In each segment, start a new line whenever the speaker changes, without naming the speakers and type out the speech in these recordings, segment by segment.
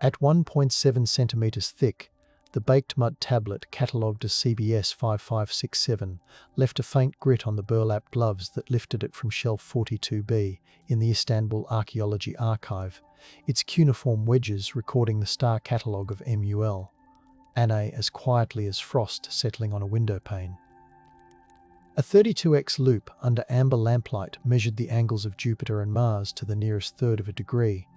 At 1.7 centimeters thick, the baked mud tablet, catalogued as CBS 5567, left a faint grit on the burlap gloves that lifted it from shelf 42B in the Istanbul Archaeology Archive, its cuneiform wedges recording the star catalogue of MUL, Anna as quietly as frost settling on a window pane. A 32x loop under amber lamplight measured the angles of Jupiter and Mars to the nearest third of a degree,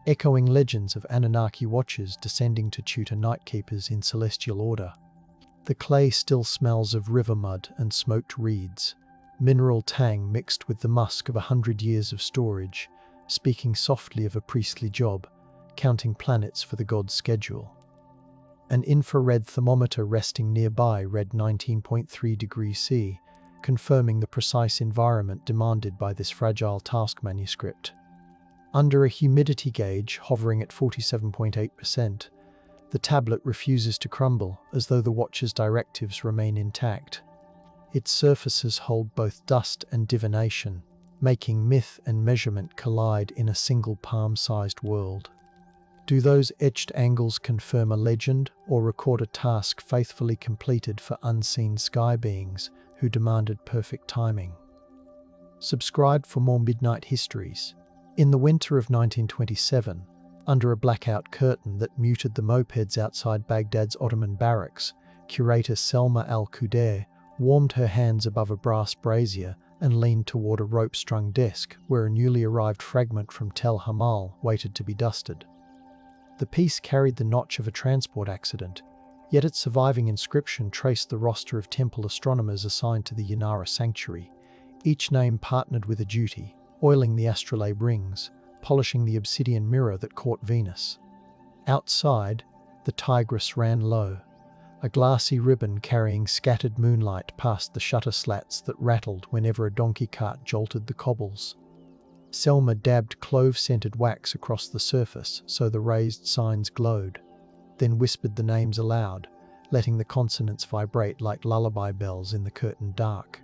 echoing legends of Anunnaki Watchers descending to tutor nightkeepers in celestial order. The clay still smells of river mud and smoked reeds, mineral tang mixed with the musk of 100 years of storage, speaking softly of a priestly job, counting planets for the god's schedule. An infrared thermometer resting nearby read 19.3 degrees C, confirming the precise environment demanded by this fragile task manuscript. Under a humidity gauge hovering at 47.8%, the tablet refuses to crumble, as though the Watcher's directives remain intact. Its surfaces hold both dust and divination, making myth and measurement collide in a single palm-sized world. Do those etched angles confirm a legend or record a task faithfully completed for unseen sky beings who demanded perfect timing? Subscribe for more midnight histories. In the winter of 1927, under a blackout curtain that muted the mopeds outside Baghdad's Ottoman barracks, curator Selma al-Qudair warmed her hands above a brass brazier and leaned toward a rope-strung desk where a newly arrived fragment from Tel Hamal waited to be dusted. The piece carried the notch of a transport accident, yet its surviving inscription traced the roster of temple astronomers assigned to the Yanara sanctuary, each name partnered with a duty, oiling the astrolabe rings, polishing the obsidian mirror that caught Venus. Outside, the Tigris ran low, a glassy ribbon carrying scattered moonlight past the shutter slats that rattled whenever a donkey cart jolted the cobbles. Selma dabbed clove-scented wax across the surface so the raised signs glowed, then whispered the names aloud, letting the consonants vibrate like lullaby bells in the curtained dark.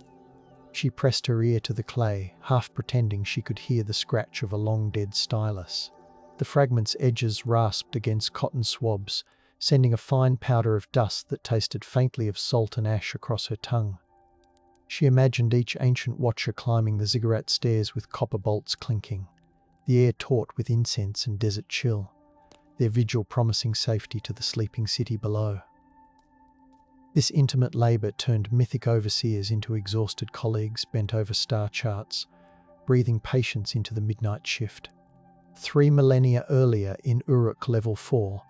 She pressed her ear to the clay, half pretending she could hear the scratch of a long-dead stylus. The fragment's edges rasped against cotton swabs, sending a fine powder of dust that tasted faintly of salt and ash across her tongue. She imagined each ancient watcher climbing the ziggurat stairs with copper bolts clinking, the air taut with incense and desert chill, their vigil promising safety to the sleeping city below. This intimate labour turned mythic overseers into exhausted colleagues bent over star charts, breathing patience into the midnight shift. 3 millennia earlier in Uruk Level IV,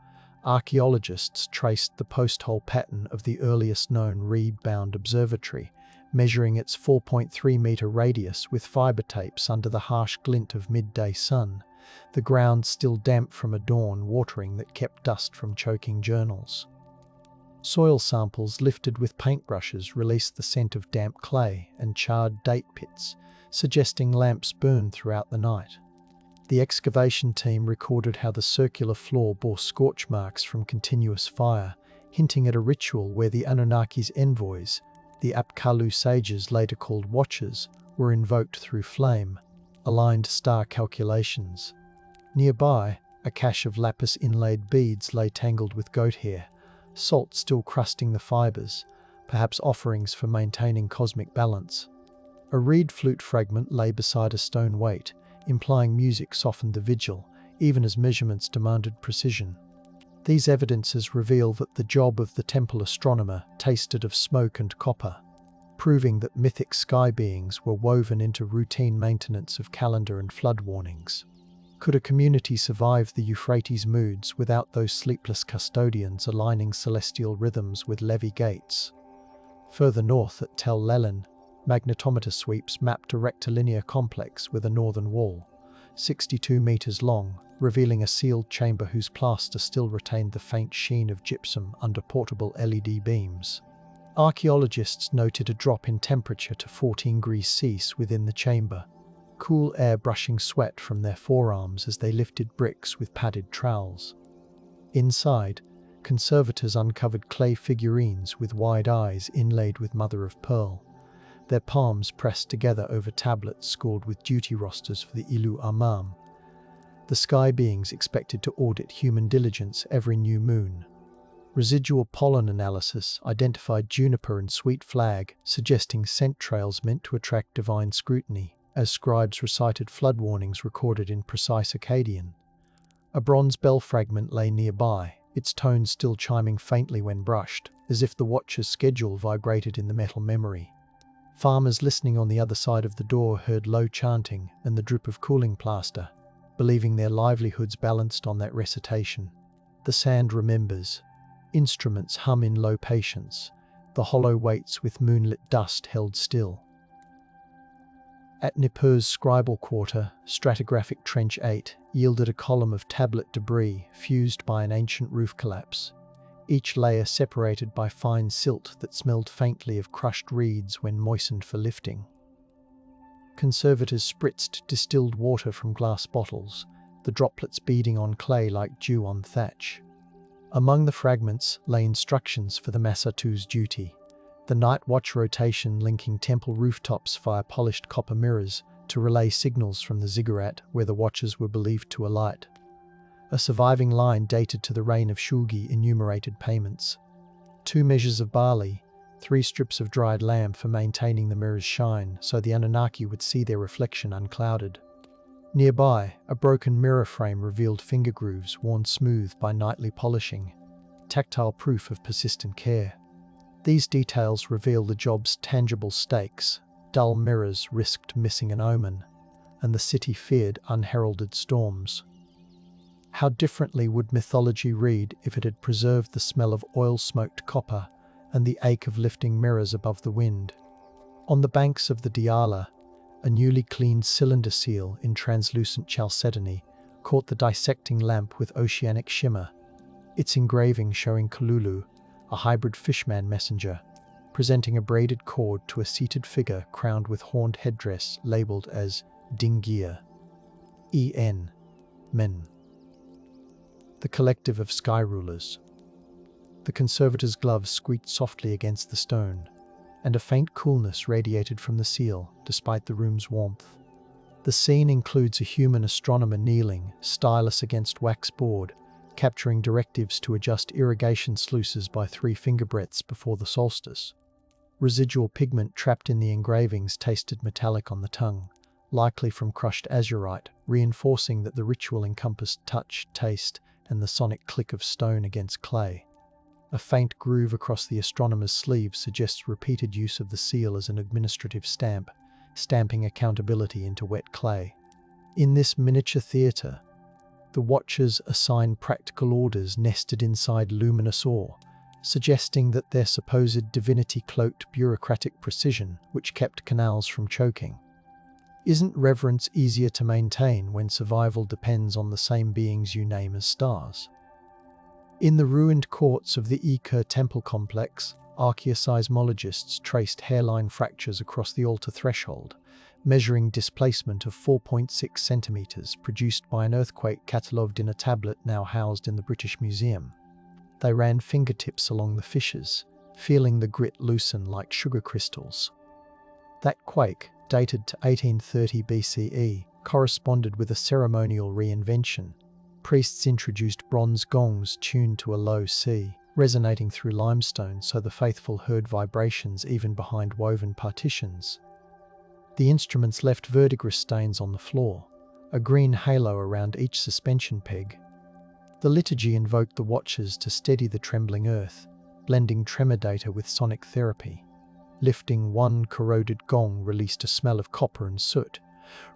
archaeologists traced the post-hole pattern of the earliest known reed-bound observatory, measuring its 4.3-metre radius with fibre tapes under the harsh glint of midday sun, the ground still damp from a dawn watering that kept dust from choking journals. Soil samples lifted with paintbrushes released the scent of damp clay and charred date pits, suggesting lamps burned throughout the night. The excavation team recorded how the circular floor bore scorch marks from continuous fire, hinting at a ritual where the Anunnaki's envoys, the Apkallu sages later called Watchers, were invoked through flame, aligned star calculations. Nearby, a cache of lapis-inlaid beads lay tangled with goat hair, salt still crusting the fibres, perhaps offerings for maintaining cosmic balance. A reed flute fragment lay beside a stone weight, implying music softened the vigil, even as measurements demanded precision. These evidences reveal that the job of the temple astronomer tasted of smoke and copper, proving that mythic sky beings were woven into routine maintenance of calendar and flood warnings. Could a community survive the Euphrates moods without those sleepless custodians aligning celestial rhythms with levee gates? Further north at Tel Hamal, magnetometer sweeps mapped a rectilinear complex with a northern wall, 62 meters long, revealing a sealed chamber whose plaster still retained the faint sheen of gypsum under portable LED beams. Archaeologists noted a drop in temperature to 14 degrees Celsius within the chamber, cool air brushing sweat from their forearms as they lifted bricks with padded trowels. Inside, conservators uncovered clay figurines with wide eyes inlaid with mother of pearl, their palms pressed together over tablets scored with duty rosters for the Ilu Amam. the sky beings expected to audit human diligence every new moon. Residual pollen analysis identified juniper and sweet flag, suggesting scent trails meant to attract divine scrutiny, as scribes recited flood warnings recorded in precise Akkadian. A bronze bell fragment lay nearby, its tones still chiming faintly when brushed, as if the watcher's schedule vibrated in the metal memory. Farmers listening on the other side of the door heard low chanting and the drip of cooling plaster, believing their livelihoods balanced on that recitation. The sand remembers. Instruments hum in low patience, the hollow weights with moonlit dust held still. At Nippur's scribal quarter, stratigraphic trench 8 yielded a column of tablet debris fused by an ancient roof collapse, each layer separated by fine silt that smelled faintly of crushed reeds when moistened for lifting. Conservators spritzed distilled water from glass bottles, the droplets beading on clay like dew on thatch. Among the fragments lay instructions for the Masatu's duty, the night watch rotation linking temple rooftops via polished copper mirrors to relay signals from the ziggurat where the watchers were believed to alight. A surviving line dated to the reign of Shulgi enumerated payments. 2 measures of barley, 3 strips of dried lamb for maintaining the mirror's shine so the Anunnaki would see their reflection unclouded. Nearby, a broken mirror frame revealed finger grooves worn smooth by nightly polishing, tactile proof of persistent care. These details reveal the job's tangible stakes. Dull mirrors risked missing an omen, and the city feared unheralded storms. How differently would mythology read if it had preserved the smell of oil-smoked copper and the ache of lifting mirrors above the wind? On the banks of the Diyala, a newly cleaned cylinder seal in translucent chalcedony caught the dissecting lamp with oceanic shimmer, its engraving showing Kalulu, a hybrid fishman messenger, presenting a braided cord to a seated figure crowned with horned headdress labelled as Dingir. En. Men. The collective of sky rulers. The conservator's gloves squeaked softly against the stone, and a faint coolness radiated from the seal, despite the room's warmth. The scene includes a human astronomer kneeling, stylus against wax board, capturing directives to adjust irrigation sluices by 3 finger breadths before the solstice. Residual pigment trapped in the engravings tasted metallic on the tongue, likely from crushed azurite, reinforcing that the ritual encompassed touch, taste, and the sonic click of stone against clay. A faint groove across the astronomer's sleeve suggests repeated use of the seal as an administrative stamp, stamping accountability into wet clay. In this miniature theatre, the watchers assign practical orders nested inside luminous ore, suggesting that their supposed divinity cloaked bureaucratic precision which kept canals from choking. Isn't reverence easier to maintain when survival depends on the same beings you name as stars? In the ruined courts of the Iker temple complex, archaeoseismologists traced hairline fractures across the altar threshold, measuring displacement of 4.6 centimeters produced by an earthquake catalogued in a tablet now housed in the British Museum. They ran fingertips along the fissures, feeling the grit loosen like sugar crystals. That quake, dated to 1830 BCE, corresponded with a ceremonial reinvention. Priests introduced bronze gongs tuned to a low C, resonating through limestone so the faithful heard vibrations even behind woven partitions. The instruments left verdigris stains on the floor, a green halo around each suspension peg. The liturgy invoked the watchers to steady the trembling earth, blending tremor data with sonic therapy. Lifting one corroded gong released a smell of copper and soot,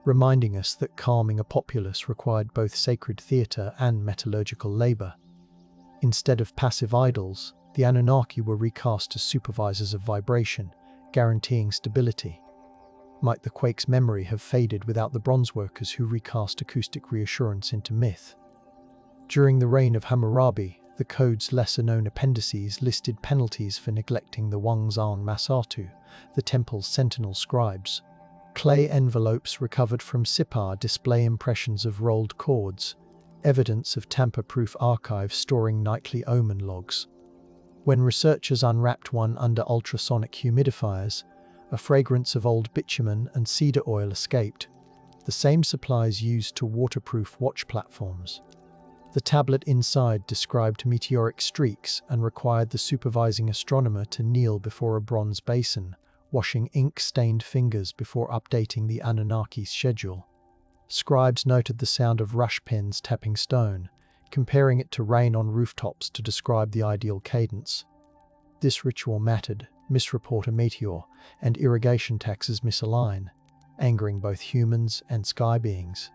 reminding us that calming a populace required both sacred theatre and metallurgical labour. Instead of passive idols, the Anunnaki were recast as supervisors of vibration, guaranteeing stability. Might the quake's memory have faded without the bronze workers who recast acoustic reassurance into myth? During the reign of Hammurabi, the code's lesser-known appendices listed penalties for neglecting the Wangzan Masatu, the temple's sentinel scribes. Clay envelopes recovered from Sippar display impressions of rolled cords, evidence of tamper-proof archives storing nightly omen logs. When researchers unwrapped one under ultrasonic humidifiers, a fragrance of old bitumen and cedar oil escaped. the same supplies used to waterproof watch platforms. The tablet inside described meteoric streaks and required the supervising astronomer to kneel before a bronze basin, washing ink-stained fingers before updating the Anunnaki's schedule. Scribes noted the sound of rush pens tapping stone, comparing it to rain on rooftops to describe the ideal cadence. This ritual mattered, misreport a meteor, and irrigation taxes misalign, angering both humans and sky beings.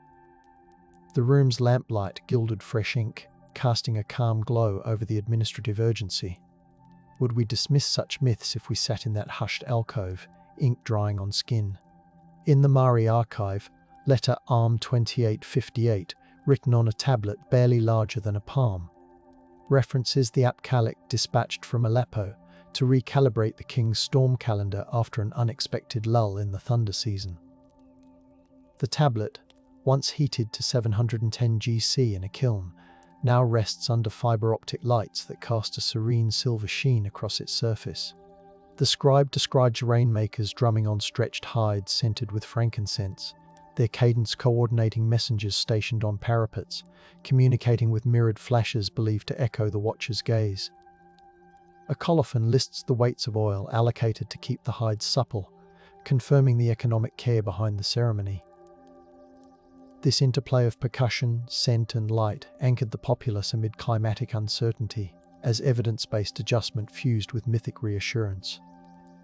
The room's lamplight gilded fresh ink, casting a calm glow over the administrative urgency. Would we dismiss such myths if we sat in that hushed alcove, ink drying on skin? In the Mari archive, letter Arm 2858, written on a tablet barely larger than a palm, references the Apkallik dispatched from Aleppo to recalibrate the king's storm calendar after an unexpected lull in the thunder season. The tablet, once heated to 710 GC in a kiln, now rests under fiber-optic lights that cast a serene silver sheen across its surface. The scribe describes rainmakers drumming on stretched hides scented with frankincense, their cadence coordinating messengers stationed on parapets, communicating with mirrored flashes believed to echo the watcher's gaze. A colophon lists the weights of oil allocated to keep the hides supple, confirming the economic care behind the ceremony. This interplay of percussion, scent and light anchored the populace amid climatic uncertainty, as evidence-based adjustment fused with mythic reassurance.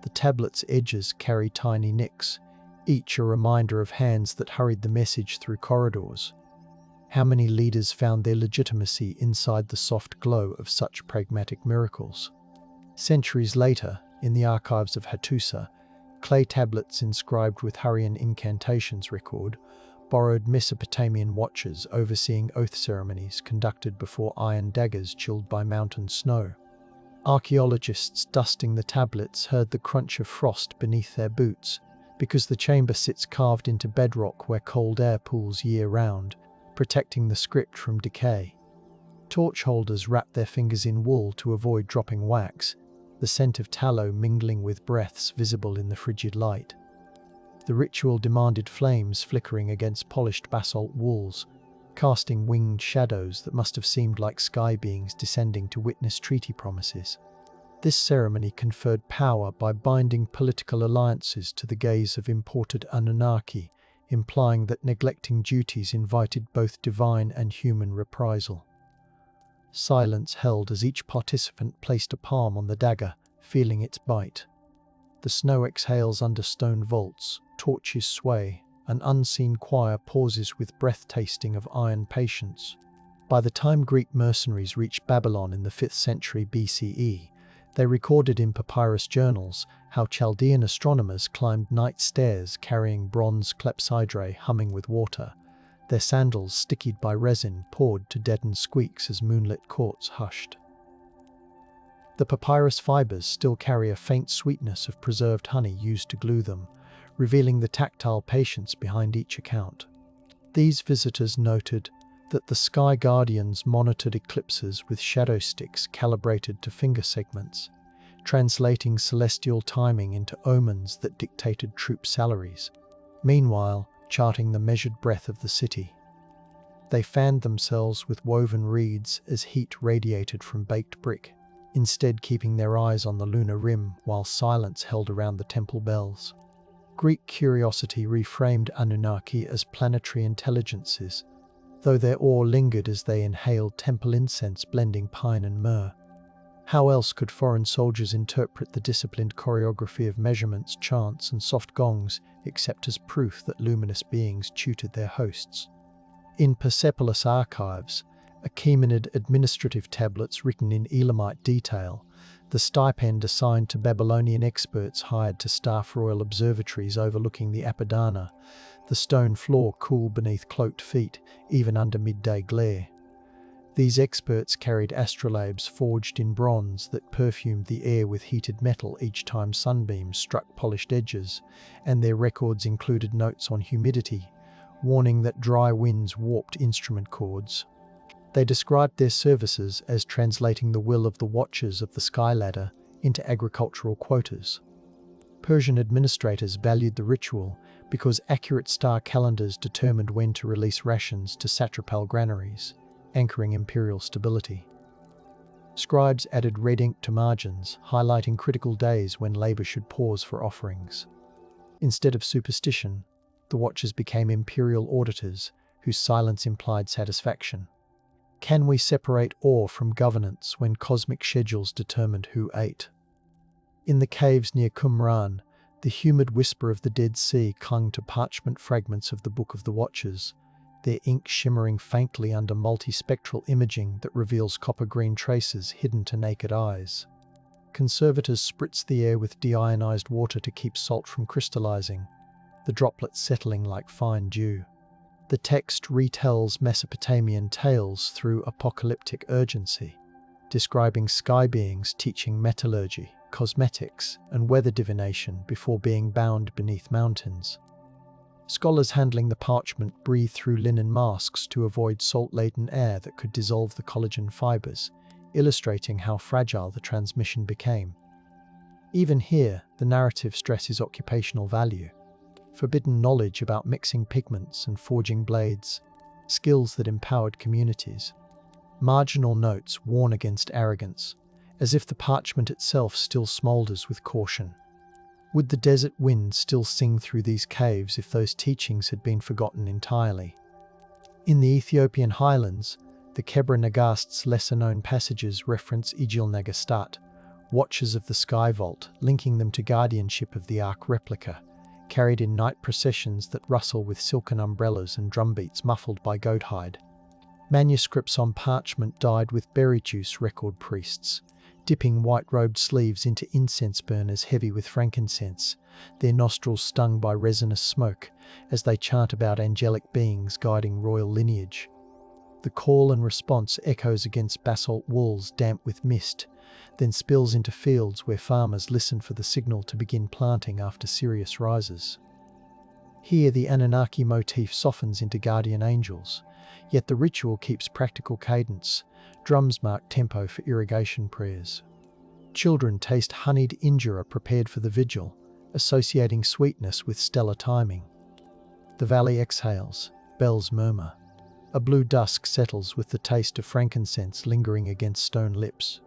The tablet's edges carry tiny nicks, each a reminder of hands that hurried the message through corridors. How many leaders found their legitimacy inside the soft glow of such pragmatic miracles? Centuries later, in the archives of Hattusa, clay tablets inscribed with Hurrian incantations record borrowed Mesopotamian watchers overseeing oath ceremonies conducted before iron daggers chilled by mountain snow. Archaeologists dusting the tablets heard the crunch of frost beneath their boots, because the chamber sits carved into bedrock where cold air pools year-round, protecting the script from decay. Torch holders wrap their fingers in wool to avoid dropping wax, the scent of tallow mingling with breaths visible in the frigid light. The ritual demanded flames flickering against polished basalt walls, casting winged shadows that must have seemed like sky beings descending to witness treaty promises. This ceremony conferred power by binding political alliances to the gaze of imported Anunnaki, implying that neglecting duties invited both divine and human reprisal. Silence held as each participant placed a palm on the dagger, feeling its bite. The snow exhales under stone vaults, torches sway, an unseen choir pauses with breath tasting of iron patience. By the time Greek mercenaries reached Babylon in the 5th century BCE, they recorded in papyrus journals how Chaldean astronomers climbed night stairs carrying bronze clepsydra humming with water, their sandals stickied by resin poured to deaden squeaks as moonlit courts hushed. The papyrus fibers still carry a faint sweetness of preserved honey used to glue them, revealing the tactile patience behind each account. These visitors noted that the sky guardians monitored eclipses with shadow sticks calibrated to finger segments, translating celestial timing into omens that dictated troop salaries, meanwhile charting the measured breath of the city. They fanned themselves with woven reeds as heat radiated from baked brick, instead keeping their eyes on the lunar rim while silence held around the temple bells. Greek curiosity reframed Anunnaki as planetary intelligences, though their awe lingered as they inhaled temple incense blending pine and myrrh. How else could foreign soldiers interpret the disciplined choreography of measurements, chants, and soft gongs except as proof that luminous beings tutored their hosts? In Persepolis archives, Achaemenid administrative tablets written in Elamite detail, the stipend assigned to Babylonian experts hired to staff royal observatories overlooking the Apadana, the stone floor cool beneath cloaked feet, even under midday glare. These experts carried astrolabes forged in bronze that perfumed the air with heated metal each time sunbeams struck polished edges, and their records included notes on humidity, warning that dry winds warped instrument cords. They described their services as translating the will of the watchers of the sky ladder into agricultural quotas. Persian administrators valued the ritual, because accurate star calendars determined when to release rations to satrapal granaries, anchoring imperial stability. Scribes added red ink to margins, highlighting critical days when labor should pause for offerings. Instead of superstition, the Watchers became imperial auditors whose silence implied satisfaction. Can we separate awe from governance when cosmic schedules determined who ate? In the caves near Qumran, the humid whisper of the Dead Sea clung to parchment fragments of the Book of the Watchers, their ink shimmering faintly under multispectral imaging that reveals copper-green traces hidden to naked eyes. Conservators spritz the air with deionized water to keep salt from crystallizing, the droplets settling like fine dew. The text retells Mesopotamian tales through apocalyptic urgency, describing sky beings teaching metallurgy, cosmetics, and weather divination before being bound beneath mountains. Scholars handling the parchment breathe through linen masks to avoid salt-laden air that could dissolve the collagen fibers, illustrating how fragile the transmission became. Even here, the narrative stresses occupational value. Forbidden knowledge about mixing pigments and forging blades, skills that empowered communities. Marginal notes warn against arrogance, as if the parchment itself still smoulders with caution. Would the desert wind still sing through these caves if those teachings had been forgotten entirely? In the Ethiopian highlands, the Kebra Nagast's lesser-known passages reference Ijil Nagastat, watchers of the sky vault, linking them to guardianship of the Ark replica, carried in night processions that rustle with silken umbrellas and drumbeats muffled by goat hide. Manuscripts on parchment dyed with berry juice record priests, dipping white-robed sleeves into incense burners heavy with frankincense, their nostrils stung by resinous smoke as they chant about angelic beings guiding royal lineage. The call and response echoes against basalt walls damp with mist, then spills into fields where farmers listen for the signal to begin planting after Sirius rises. Here the Anunnaki motif softens into guardian angels, yet the ritual keeps practical cadence. Drums mark tempo for irrigation prayers. Children taste honeyed injera prepared for the vigil, associating sweetness with stellar timing. The valley exhales, bells murmur. A blue dusk settles with the taste of frankincense lingering against stone lips.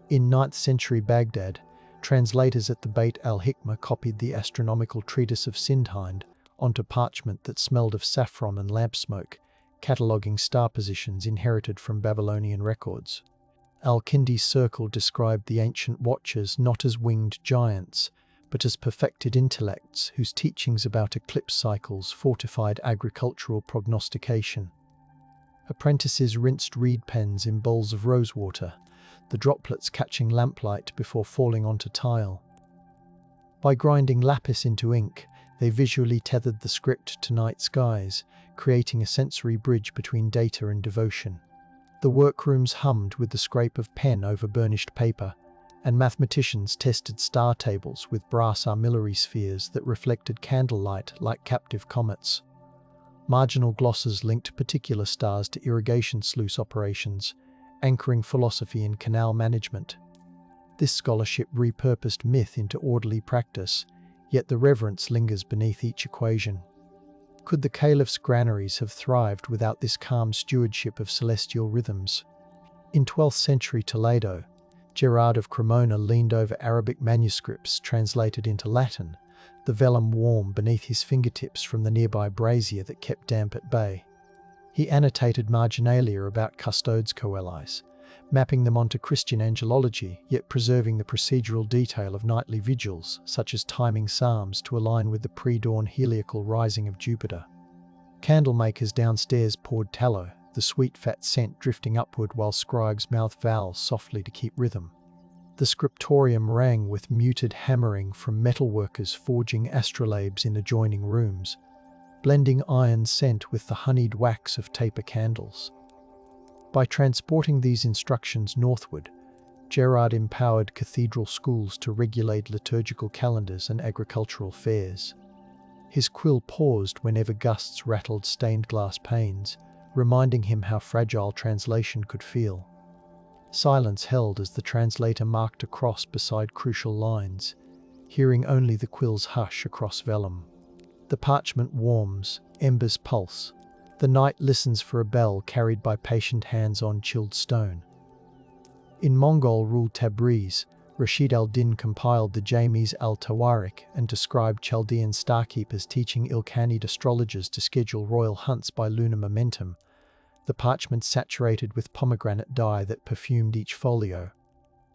In 9th century Baghdad, translators at the Beit al-Hikmah copied the astronomical treatise of Sindhind onto parchment that smelled of saffron and lamp smoke, cataloguing star positions inherited from Babylonian records. Al-Kindi's circle described the ancient Watchers not as winged giants, but as perfected intellects whose teachings about eclipse cycles fortified agricultural prognostication. Apprentices rinsed reed pens in bowls of rosewater, the droplets catching lamplight before falling onto tile. By grinding lapis into ink, they visually tethered the script to night skies, creating a sensory bridge between data and devotion. The workrooms hummed with the scrape of pen over burnished paper, and mathematicians tested star tables with brass armillary spheres that reflected candlelight like captive comets. Marginal glosses linked particular stars to irrigation sluice operations, anchoring philosophy in canal management. This scholarship repurposed myth into orderly practice, yet the reverence lingers beneath each equation. Could the caliph's granaries have thrived without this calm stewardship of celestial rhythms? In 12th century Toledo, Gerard of Cremona leaned over Arabic manuscripts translated into Latin, the vellum warm beneath his fingertips from the nearby brazier that kept damp at bay. He annotated marginalia about custodes coelis, mapping them onto Christian angelology, yet preserving the procedural detail of nightly vigils, such as timing psalms to align with the pre-dawn heliacal rising of Jupiter. Candlemakers downstairs poured tallow, the sweet fat scent drifting upward while scribes mouthed vowels softly to keep rhythm. The scriptorium rang with muted hammering from metalworkers forging astrolabes in adjoining rooms, blending iron scent with the honeyed wax of taper candles. By transporting these instructions northward, Gerard empowered cathedral schools to regulate liturgical calendars and agricultural fairs. His quill paused whenever gusts rattled stained glass panes, reminding him how fragile translation could feel. Silence held as the translator marked a cross beside crucial lines, hearing only the quill's hush across vellum. The parchment warms, embers pulse. The night listens for a bell carried by patient hands on chilled stone. In Mongol-ruled Tabriz, Rashid al-Din compiled the Jamis al-Tawarik and described Chaldean starkeepers teaching ill-cannied astrologers to schedule royal hunts by lunar momentum, the parchment saturated with pomegranate dye that perfumed each folio.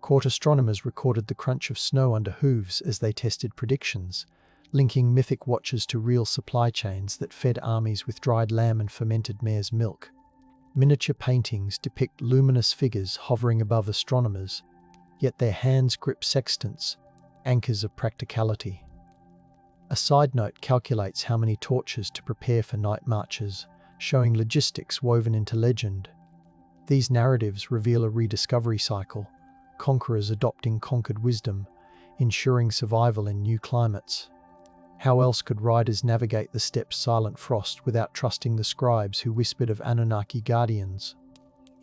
Court astronomers recorded the crunch of snow under hooves as they tested predictions, linking mythic watchers to real supply chains that fed armies with dried lamb and fermented mare's milk. Miniature paintings depict luminous figures hovering above astronomers, yet their hands grip sextants, anchors of practicality. A side note calculates how many torches to prepare for night marches, showing logistics woven into legend. These narratives reveal a rediscovery cycle, conquerors adopting conquered wisdom, ensuring survival in new climates. How else could riders navigate the steppes' silent frost without trusting the scribes who whispered of Anunnaki guardians?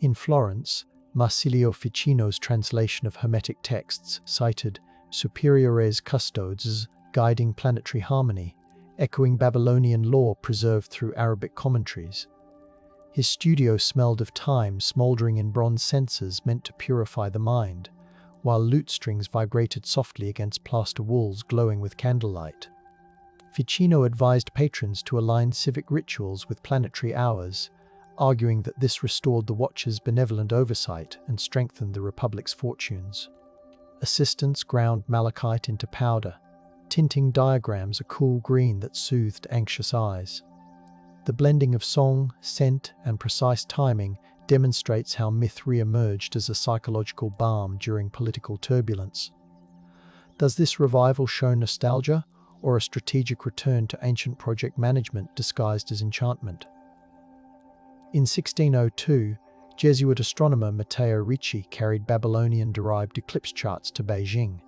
In Florence, Marsilio Ficino's translation of Hermetic texts cited superiores custodes guiding planetary harmony, echoing Babylonian lore preserved through Arabic commentaries. His studio smelled of time smouldering in bronze censers meant to purify the mind, while lute strings vibrated softly against plaster walls glowing with candlelight. Ficino advised patrons to align civic rituals with planetary hours, arguing that this restored the Watchers' benevolent oversight and strengthened the Republic's fortunes. Assistants ground malachite into powder, tinting diagrams a cool green that soothed anxious eyes. The blending of song, scent, and precise timing demonstrates how myth re-emerged as a psychological balm during political turbulence. Does this revival show nostalgia, or a strategic return to ancient project management disguised as enchantment? In 1602, Jesuit astronomer Matteo Ricci carried Babylonian-derived eclipse charts to Beijing,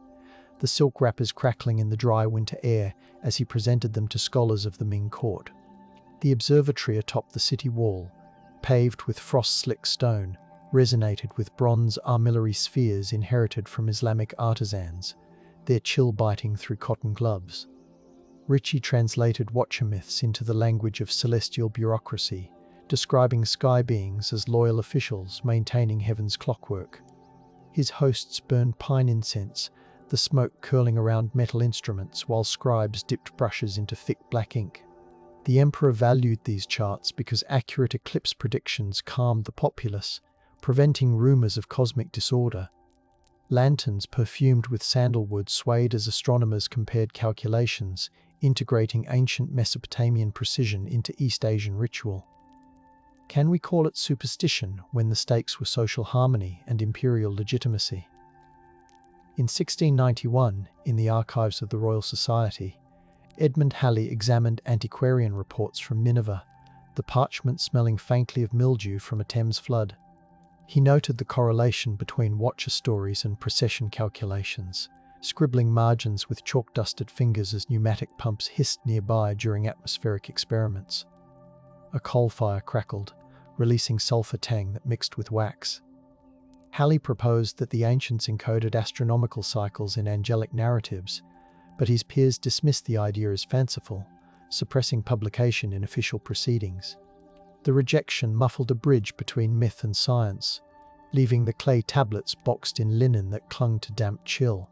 the silk wrappers crackling in the dry winter air as he presented them to scholars of the Ming court. The observatory atop the city wall, paved with frost-slick stone, resonated with bronze armillary spheres inherited from Islamic artisans, their chill biting through cotton gloves. Ricci translated watcher myths into the language of celestial bureaucracy, describing sky beings as loyal officials maintaining heaven's clockwork. His hosts burned pine incense, the smoke curling around metal instruments while scribes dipped brushes into thick black ink. The emperor valued these charts because accurate eclipse predictions calmed the populace, preventing rumors of cosmic disorder. Lanterns perfumed with sandalwood swayed as astronomers compared calculations, integrating ancient Mesopotamian precision into East Asian ritual. Can we call it superstition when the stakes were social harmony and imperial legitimacy? In 1691, in the archives of the Royal Society, Edmund Halley examined antiquarian reports from Nineveh, the parchment smelling faintly of mildew from a Thames flood. He noted the correlation between watcher stories and precession calculations, scribbling margins with chalk-dusted fingers as pneumatic pumps hissed nearby during atmospheric experiments. A coal fire crackled, releasing sulfur tang that mixed with wax. Halley proposed that the ancients encoded astronomical cycles in angelic narratives, but his peers dismissed the idea as fanciful, suppressing publication in official proceedings. The rejection muffled a bridge between myth and science, leaving the clay tablets boxed in linen that clung to damp chill.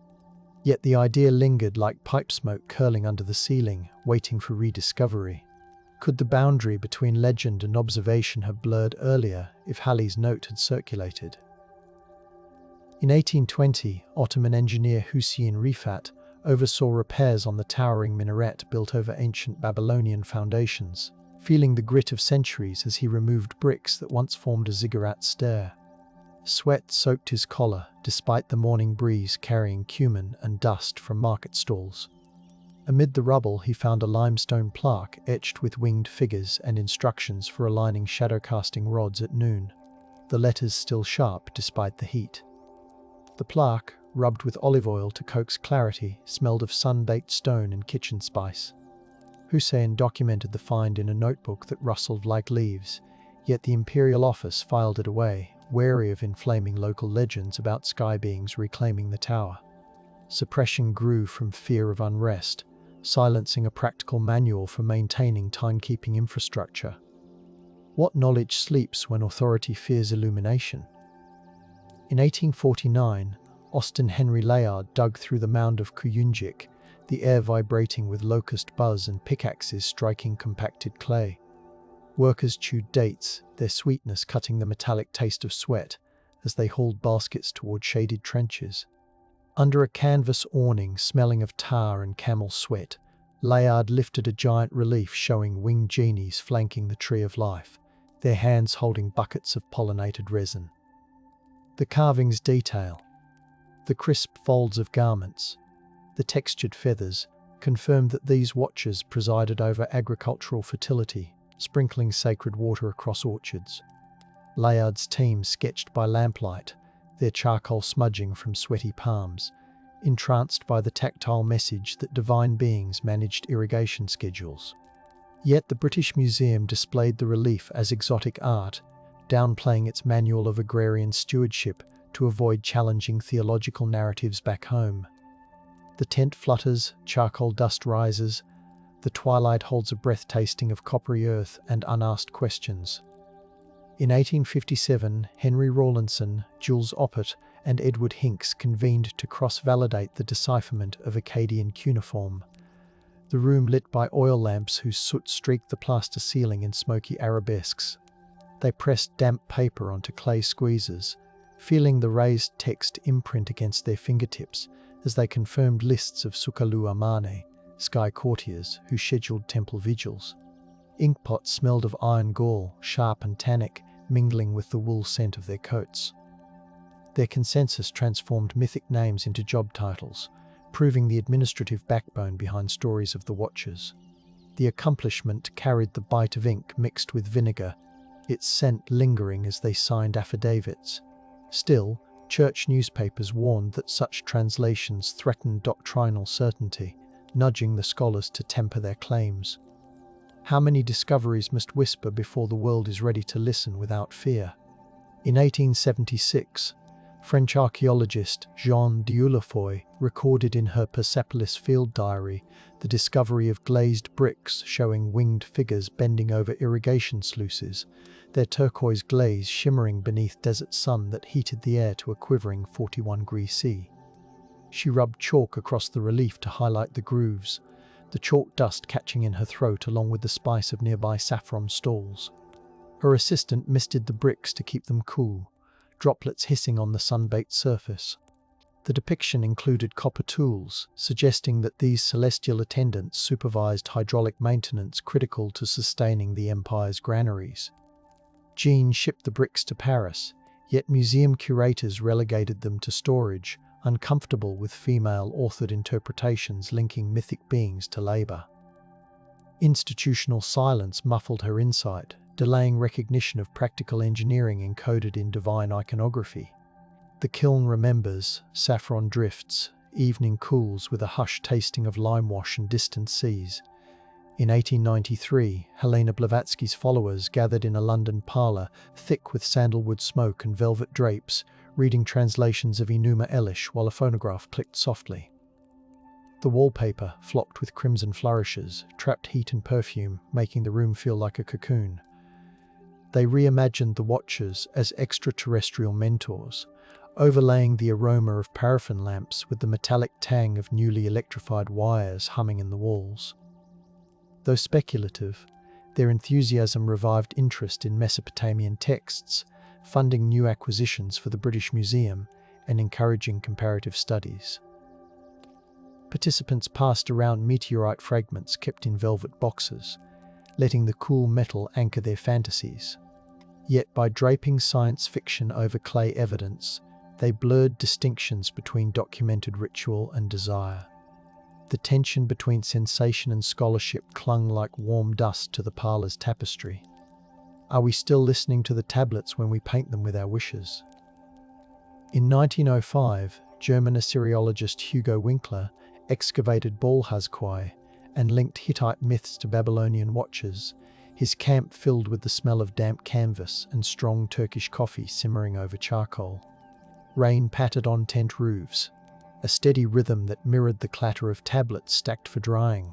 Yet the idea lingered like pipe smoke curling under the ceiling, waiting for rediscovery. Could the boundary between legend and observation have blurred earlier if Halley's note had circulated? In 1820, Ottoman engineer Hüseyin Rifat oversaw repairs on the towering minaret built over ancient Babylonian foundations, feeling the grit of centuries as he removed bricks that once formed a ziggurat stair. Sweat soaked his collar, despite the morning breeze carrying cumin and dust from market stalls. Amid the rubble, he found a limestone plaque etched with winged figures and instructions for aligning shadow-casting rods at noon, the letters still sharp despite the heat. The plaque, rubbed with olive oil to coax clarity, smelled of sun-baked stone and kitchen spice. Hussein documented the find in a notebook that rustled like leaves, yet the imperial office filed it away, wary of inflaming local legends about sky beings reclaiming the tower. Suppression grew from fear of unrest, silencing a practical manual for maintaining timekeeping infrastructure. What knowledge sleeps when authority fears illumination? In 1849, Austin Henry Layard dug through the mound of Kuyunjik, the air vibrating with locust buzz and pickaxes striking compacted clay. Workers chewed dates, their sweetness cutting the metallic taste of sweat, as they hauled baskets toward shaded trenches. Under a canvas awning smelling of tar and camel sweat, Layard lifted a giant relief showing winged genies flanking the tree of life, their hands holding buckets of pollinated resin. The carving's detail, the crisp folds of garments, the textured feathers, confirmed that these watchers presided over agricultural fertility, sprinkling sacred water across orchards. Layard's team sketched by lamplight, their charcoal smudging from sweaty palms, entranced by the tactile message that divine beings managed irrigation schedules. Yet the British Museum displayed the relief as exotic art, downplaying its manual of agrarian stewardship to avoid challenging theological narratives back home. The tent flutters, charcoal dust rises, the twilight holds a breath tasting of coppery earth and unasked questions. In 1857, Henry Rawlinson, Jules Oppert, and Edward Hincks convened to cross-validate the decipherment of Akkadian cuneiform. The room lit by oil lamps whose soot streaked the plaster ceiling in smoky arabesques. They pressed damp paper onto clay squeezers, feeling the raised text imprint against their fingertips as they confirmed lists of Sukalu Amane, sky courtiers who scheduled temple vigils. Inkpots smelled of iron gall, sharp and tannic, mingling with the wool scent of their coats. Their consensus transformed mythic names into job titles, proving the administrative backbone behind stories of the Watchers. The accomplishment carried the bite of ink mixed with vinegar, its scent lingering as they signed affidavits. Still, church newspapers warned that such translations threatened doctrinal certainty, nudging the scholars to temper their claims. How many discoveries must whisper before the world is ready to listen without fear? In 1876, French archaeologist Jeanne d'Ulefoy recorded in her Persepolis field diary the discovery of glazed bricks showing winged figures bending over irrigation sluices, their turquoise glaze shimmering beneath desert sun that heated the air to a quivering 41°C. She rubbed chalk across the relief to highlight the grooves, the chalk dust catching in her throat along with the spice of nearby saffron stalls. Her assistant misted the bricks to keep them cool, droplets hissing on the sun-baked surface. The depiction included copper tools, suggesting that these celestial attendants supervised hydraulic maintenance critical to sustaining the empire's granaries. Jean shipped the bricks to Paris, yet museum curators relegated them to storage, uncomfortable with female-authored interpretations linking mythic beings to labor. Institutional silence muffled her insight, delaying recognition of practical engineering encoded in divine iconography. The kiln remembers, saffron drifts, evening cools with a hush tasting of lime wash and distant seas. In 1893, Helena Blavatsky's followers gathered in a London parlour, thick with sandalwood smoke and velvet drapes, reading translations of Enuma Elish while a phonograph clicked softly. The wallpaper, flocked with crimson flourishes, trapped heat and perfume, making the room feel like a cocoon. They reimagined the Watchers as extraterrestrial mentors, overlaying the aroma of paraffin lamps with the metallic tang of newly electrified wires humming in the walls. Though speculative, their enthusiasm revived interest in Mesopotamian texts, funding new acquisitions for the British Museum and encouraging comparative studies. Participants passed around meteorite fragments kept in velvet boxes, letting the cool metal anchor their fantasies. Yet by draping science fiction over clay evidence, they blurred distinctions between documented ritual and desire. The tension between sensation and scholarship clung like warm dust to the parlour's tapestry. Are we still listening to the tablets when we paint them with our wishes? In 1905, German Assyriologist Hugo Winkler excavated Balhazquai and linked Hittite myths to Babylonian Watchers, his camp filled with the smell of damp canvas and strong Turkish coffee simmering over charcoal. Rain pattered on tent roofs. a steady rhythm that mirrored the clatter of tablets stacked for drying.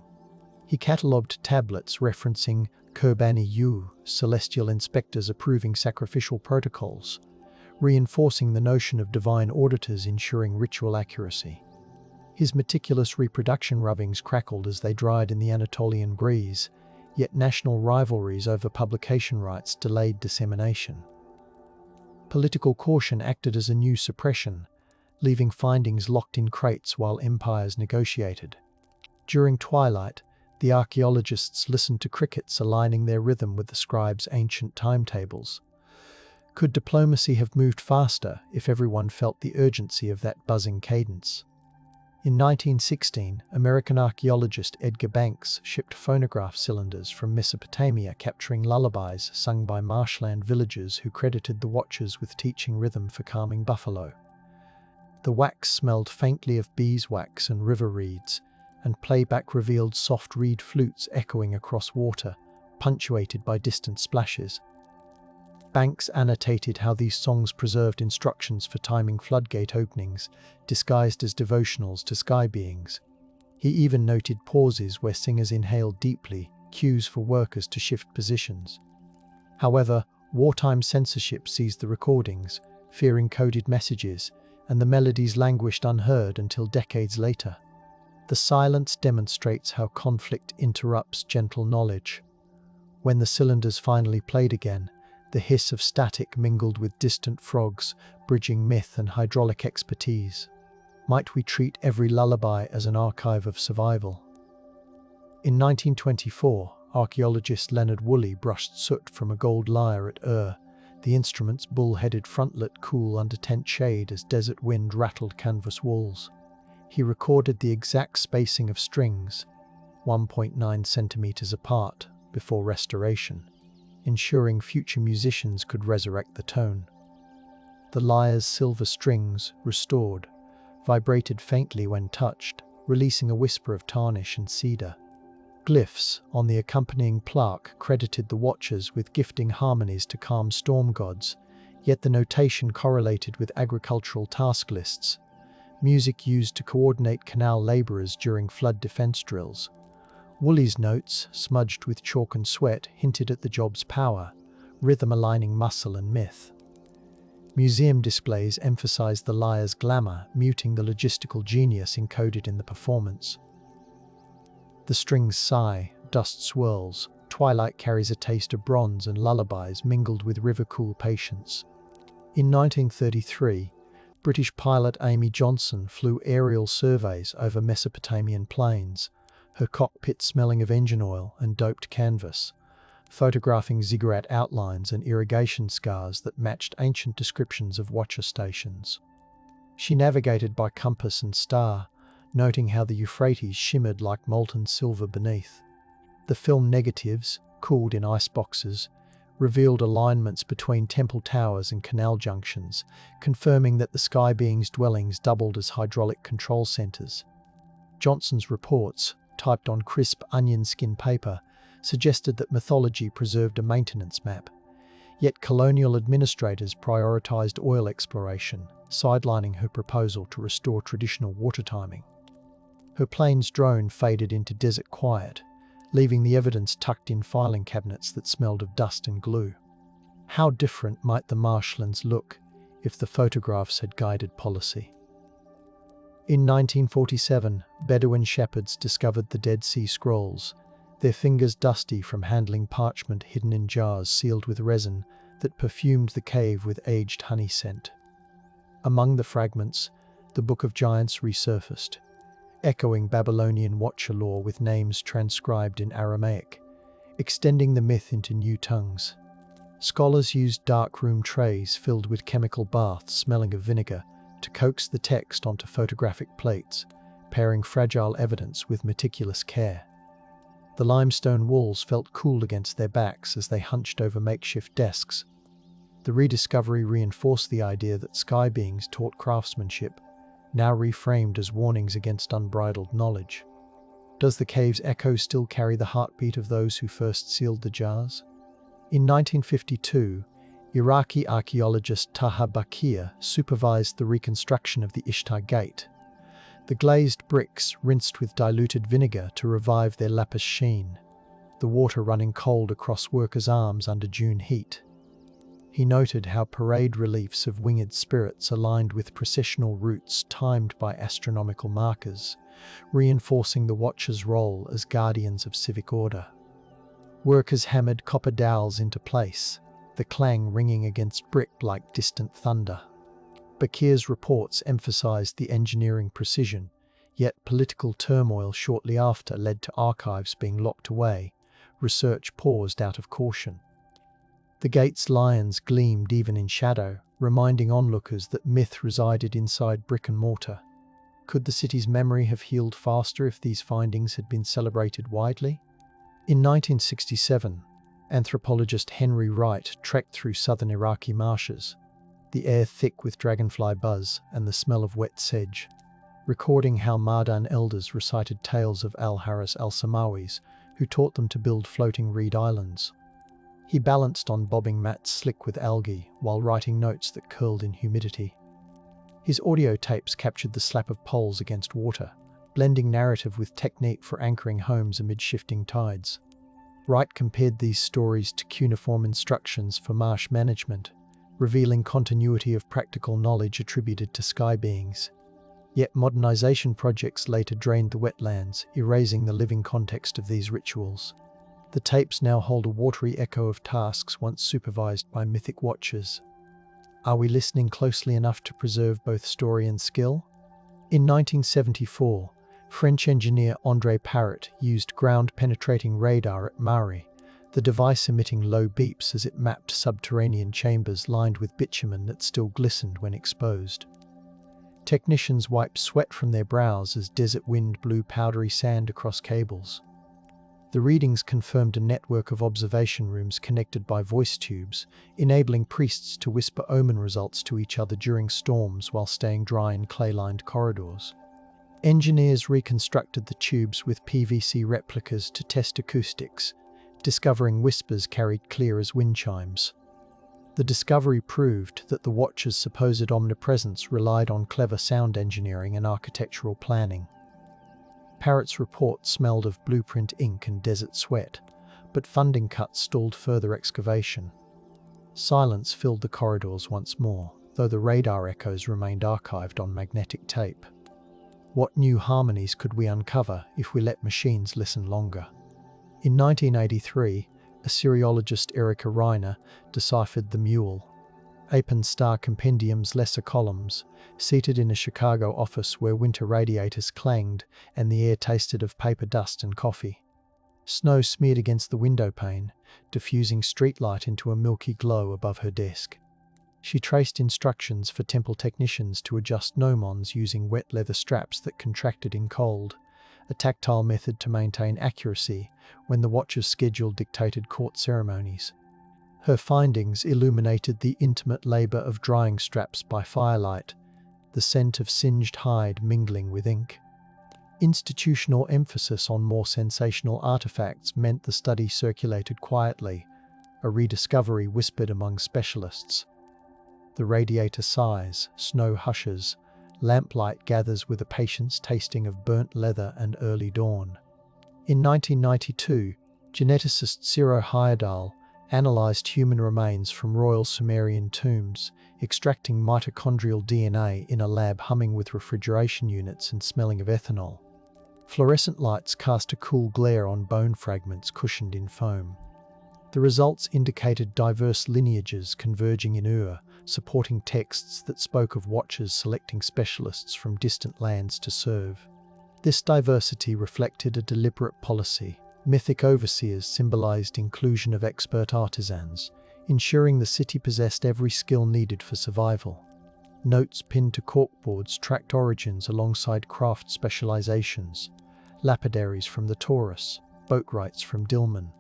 He catalogued tablets referencing Kurbani-yu, celestial inspectors approving sacrificial protocols, reinforcing the notion of divine auditors ensuring ritual accuracy. His meticulous reproduction rubbings crackled as they dried in the Anatolian breeze, yet national rivalries over publication rights delayed dissemination. Political caution acted as a new suppression, leaving findings locked in crates while empires negotiated. During twilight, the archaeologists listened to crickets aligning their rhythm with the scribes' ancient timetables. Could diplomacy have moved faster if everyone felt the urgency of that buzzing cadence? In 1916, American archaeologist Edgar Banks shipped phonograph cylinders from Mesopotamia capturing lullabies sung by marshland villagers who credited the Watchers with teaching rhythm for calming buffalo. The wax smelled faintly of beeswax and river reeds, and playback revealed soft reed flutes echoing across water, punctuated by distant splashes. Banks annotated how these songs preserved instructions for timing floodgate openings, disguised as devotionals to sky beings. He even noted pauses where singers inhaled deeply, cues for workers to shift positions. However, wartime censorship seized the recordings, fearing coded messages, and the melodies languished unheard until decades later. The silence demonstrates how conflict interrupts gentle knowledge. When the cylinders finally played again, the hiss of static mingled with distant frogs, bridging myth and hydraulic expertise. Might we treat every lullaby as an archive of survival? In 1924, archaeologist Leonard Woolley brushed soot from a gold lyre at the instrument's bull-headed frontlet cool under tent shade as desert wind rattled canvas walls. He recorded the exact spacing of strings, 1.9 centimeters apart, before restoration, ensuring future musicians could resurrect the tone. The lyre's silver strings, restored, vibrated faintly when touched, releasing a whisper of tarnish and cedar. Glyphs on the accompanying plaque credited the Watchers with gifting harmonies to calm storm gods, yet the notation correlated with agricultural task lists, music used to coordinate canal laborers during flood defense drills. Woolley's notes, smudged with chalk and sweat, hinted at the job's power, rhythm aligning muscle and myth. Museum displays emphasized the lyre's glamour, muting the logistical genius encoded in the performance. The strings sigh, dust swirls, twilight carries a taste of bronze, and lullabies mingled with river-cool patience. In 1933, British pilot Amy Johnson flew aerial surveys over Mesopotamian plains, her cockpit smelling of engine oil and doped canvas, photographing ziggurat outlines and irrigation scars that matched ancient descriptions of Watcher stations. She navigated by compass and star, noting how the Euphrates shimmered like molten silver beneath. The film negatives, cooled in ice boxes, revealed alignments between temple towers and canal junctions, confirming that the sky beings' dwellings doubled as hydraulic control centers. Johnson's reports, typed on crisp onion skin paper, suggested that mythology preserved a maintenance map. Yet colonial administrators prioritized oil exploration, sidelining her proposal to restore traditional water timing. Her plane's drone faded into desert quiet, leaving the evidence tucked in filing cabinets that smelled of dust and glue. How different might the marshlands look if the photographs had guided policy? In 1947, Bedouin shepherds discovered the Dead Sea Scrolls, their fingers dusty from handling parchment hidden in jars sealed with resin that perfumed the cave with aged honey scent. Among the fragments, the Book of Giants resurfaced, echoing Babylonian Watcher lore with names transcribed in Aramaic, extending the myth into new tongues. Scholars used darkroom trays filled with chemical baths smelling of vinegar to coax the text onto photographic plates, pairing fragile evidence with meticulous care. The limestone walls felt cool against their backs as they hunched over makeshift desks. The rediscovery reinforced the idea that sky beings taught craftsmanship, now reframed as warnings against unbridled knowledge. Does the cave's echo still carry the heartbeat of those who first sealed the jars? In 1952, Iraqi archaeologist Taha Bakir supervised the reconstruction of the Ishtar Gate, The glazed bricks rinsed with diluted vinegar to revive their lapis sheen, the water running cold across workers' arms under June heat. He noted how parade reliefs of winged spirits aligned with processional routes timed by astronomical markers, reinforcing the Watchers' role as guardians of civic order. Workers hammered copper dowels into place, the clang ringing against brick like distant thunder. Bakir's reports emphasized the engineering precision, yet political turmoil shortly after led to archives being locked away, research paused out of caution. The gate's lions gleamed even in shadow, reminding onlookers that myth resided inside brick and mortar. Could the city's memory have healed faster if these findings had been celebrated widely? In 1967, anthropologist Henry Wright trekked through southern Iraqi marshes, the air thick with dragonfly buzz and the smell of wet sedge, recording how Mardan elders recited tales of al-Haris al-Samawis, who taught them to build floating reed islands. He balanced on bobbing mats slick with algae while writing notes that curled in humidity. His audio tapes captured the slap of poles against water, blending narrative with technique for anchoring homes amid shifting tides. Wright compared these stories to cuneiform instructions for marsh management, revealing continuity of practical knowledge attributed to sky beings. Yet modernization projects later drained the wetlands, erasing the living context of these rituals. The tapes now hold a watery echo of tasks once supervised by mythic watchers. Are we listening closely enough to preserve both story and skill? In 1974, French engineer André Parrot used ground-penetrating radar at Mari, the device emitting low beeps as it mapped subterranean chambers lined with bitumen that still glistened when exposed. Technicians wiped sweat from their brows as desert wind blew powdery sand across cables. The readings confirmed a network of observation rooms connected by voice tubes, enabling priests to whisper omen results to each other during storms while staying dry in clay-lined corridors. Engineers reconstructed the tubes with PVC replicas to test acoustics, discovering whispers carried clear as wind chimes. The discovery proved that the Watchers' supposed omnipresence relied on clever sound engineering and architectural planning. Parrot's report smelled of blueprint ink and desert sweat, but funding cuts stalled further excavation. Silence filled the corridors once more, though the radar echoes remained archived on magnetic tape. What new harmonies could we uncover if we let machines listen longer? In 1983, Assyriologist Erika Reiner deciphered the Mule, Apen Star Compendium's lesser columns, seated in a Chicago office where winter radiators clanged and the air tasted of paper dust and coffee. Snow smeared against the window pane, diffusing streetlight into a milky glow above her desk. She traced instructions for temple technicians to adjust gnomons using wet leather straps that contracted in cold, a tactile method to maintain accuracy when the Watcher's schedule dictated court ceremonies. Her findings illuminated the intimate labor of drying straps by firelight, the scent of singed hide mingling with ink. Institutional emphasis on more sensational artifacts meant the study circulated quietly, a rediscovery whispered among specialists. The radiator sighs, snow hushes, lamplight gathers with a patience tasting of burnt leather and early dawn. In 1992, geneticist Ciro Hyedal analysed human remains from royal Sumerian tombs, extracting mitochondrial DNA in a lab humming with refrigeration units and smelling of ethanol. Fluorescent lights cast a cool glare on bone fragments cushioned in foam. The results indicated diverse lineages converging in Ur, supporting texts that spoke of Watchers selecting specialists from distant lands to serve. This diversity reflected a deliberate policy. Mythic overseers symbolized inclusion of expert artisans, ensuring the city possessed every skill needed for survival. Notes pinned to corkboards tracked origins alongside craft specializations, lapidaries from the Taurus, boatwrights from Dilmun.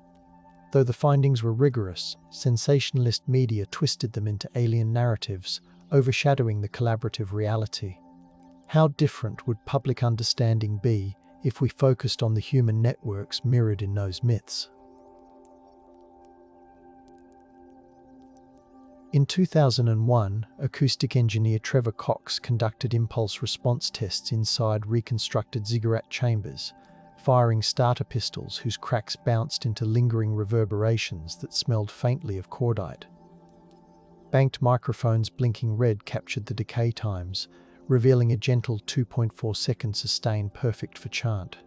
Though the findings were rigorous, sensationalist media twisted them into alien narratives, overshadowing the collaborative reality. How different would public understanding be if we focused on the human networks mirrored in those myths? In 2001, acoustic engineer Trevor Cox conducted impulse response tests inside reconstructed ziggurat chambers, firing starter pistols whose cracks bounced into lingering reverberations that smelled faintly of cordite. Banked microphones blinking red captured the decay times, revealing a gentle 2.4 second sustain perfect for chant.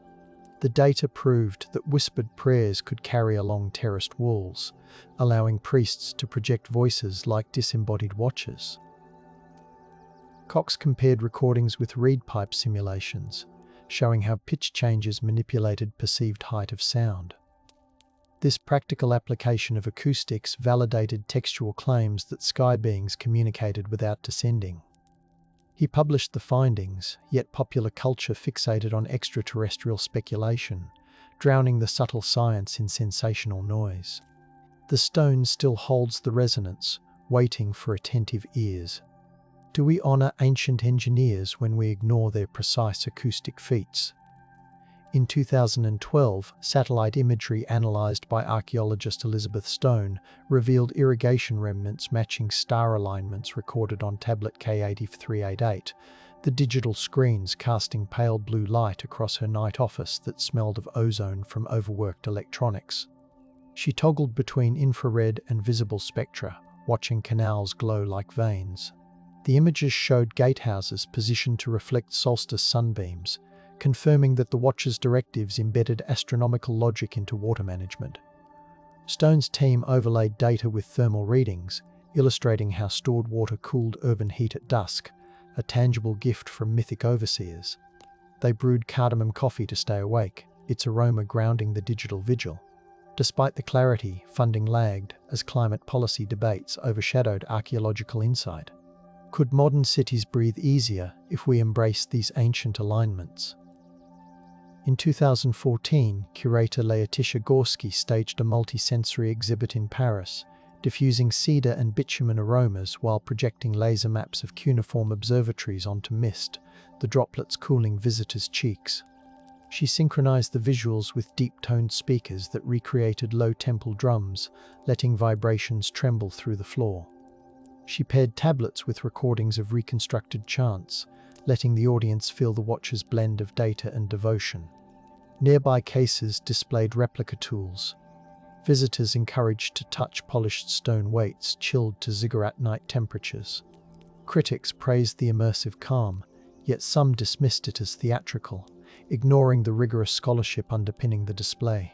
The data proved that whispered prayers could carry along terraced walls, allowing priests to project voices like disembodied watchers. Cox compared recordings with reed pipe simulations, showing how pitch changes manipulated perceived height of sound. This practical application of acoustics validated textual claims that sky beings communicated without descending. He published the findings, yet popular culture fixated on extraterrestrial speculation, drowning the subtle science in sensational noise. The stone still holds the resonance, waiting for attentive ears. Do we honor ancient engineers when we ignore their precise acoustic feats? In 2012, satellite imagery analyzed by archaeologist Elizabeth Stone revealed irrigation remnants matching star alignments recorded on tablet K8388, the digital screens casting pale blue light across her night office that smelled of ozone from overworked electronics. She toggled between infrared and visible spectra, watching canals glow like veins. The images showed gatehouses positioned to reflect solstice sunbeams, confirming that the Watchers' directives embedded astronomical logic into water management. Stone's team overlaid data with thermal readings, illustrating how stored water cooled urban heat at dusk, a tangible gift from mythic overseers. They brewed cardamom coffee to stay awake, its aroma grounding the digital vigil. Despite the clarity, funding lagged as climate policy debates overshadowed archaeological insight. Could modern cities breathe easier if we embrace these ancient alignments? In 2014, curator Letitia Gorski staged a multi-sensory exhibit in Paris, diffusing cedar and bitumen aromas while projecting laser maps of cuneiform observatories onto mist, the droplets cooling visitors' cheeks. She synchronized the visuals with deep-toned speakers that recreated low temple drums, letting vibrations tremble through the floor. She paired tablets with recordings of reconstructed chants, letting the audience feel the Watcher's blend of data and devotion. Nearby cases displayed replica tools. Visitors encouraged to touch polished stone weights chilled to ziggurat night temperatures. Critics praised the immersive calm, yet some dismissed it as theatrical, ignoring the rigorous scholarship underpinning the display.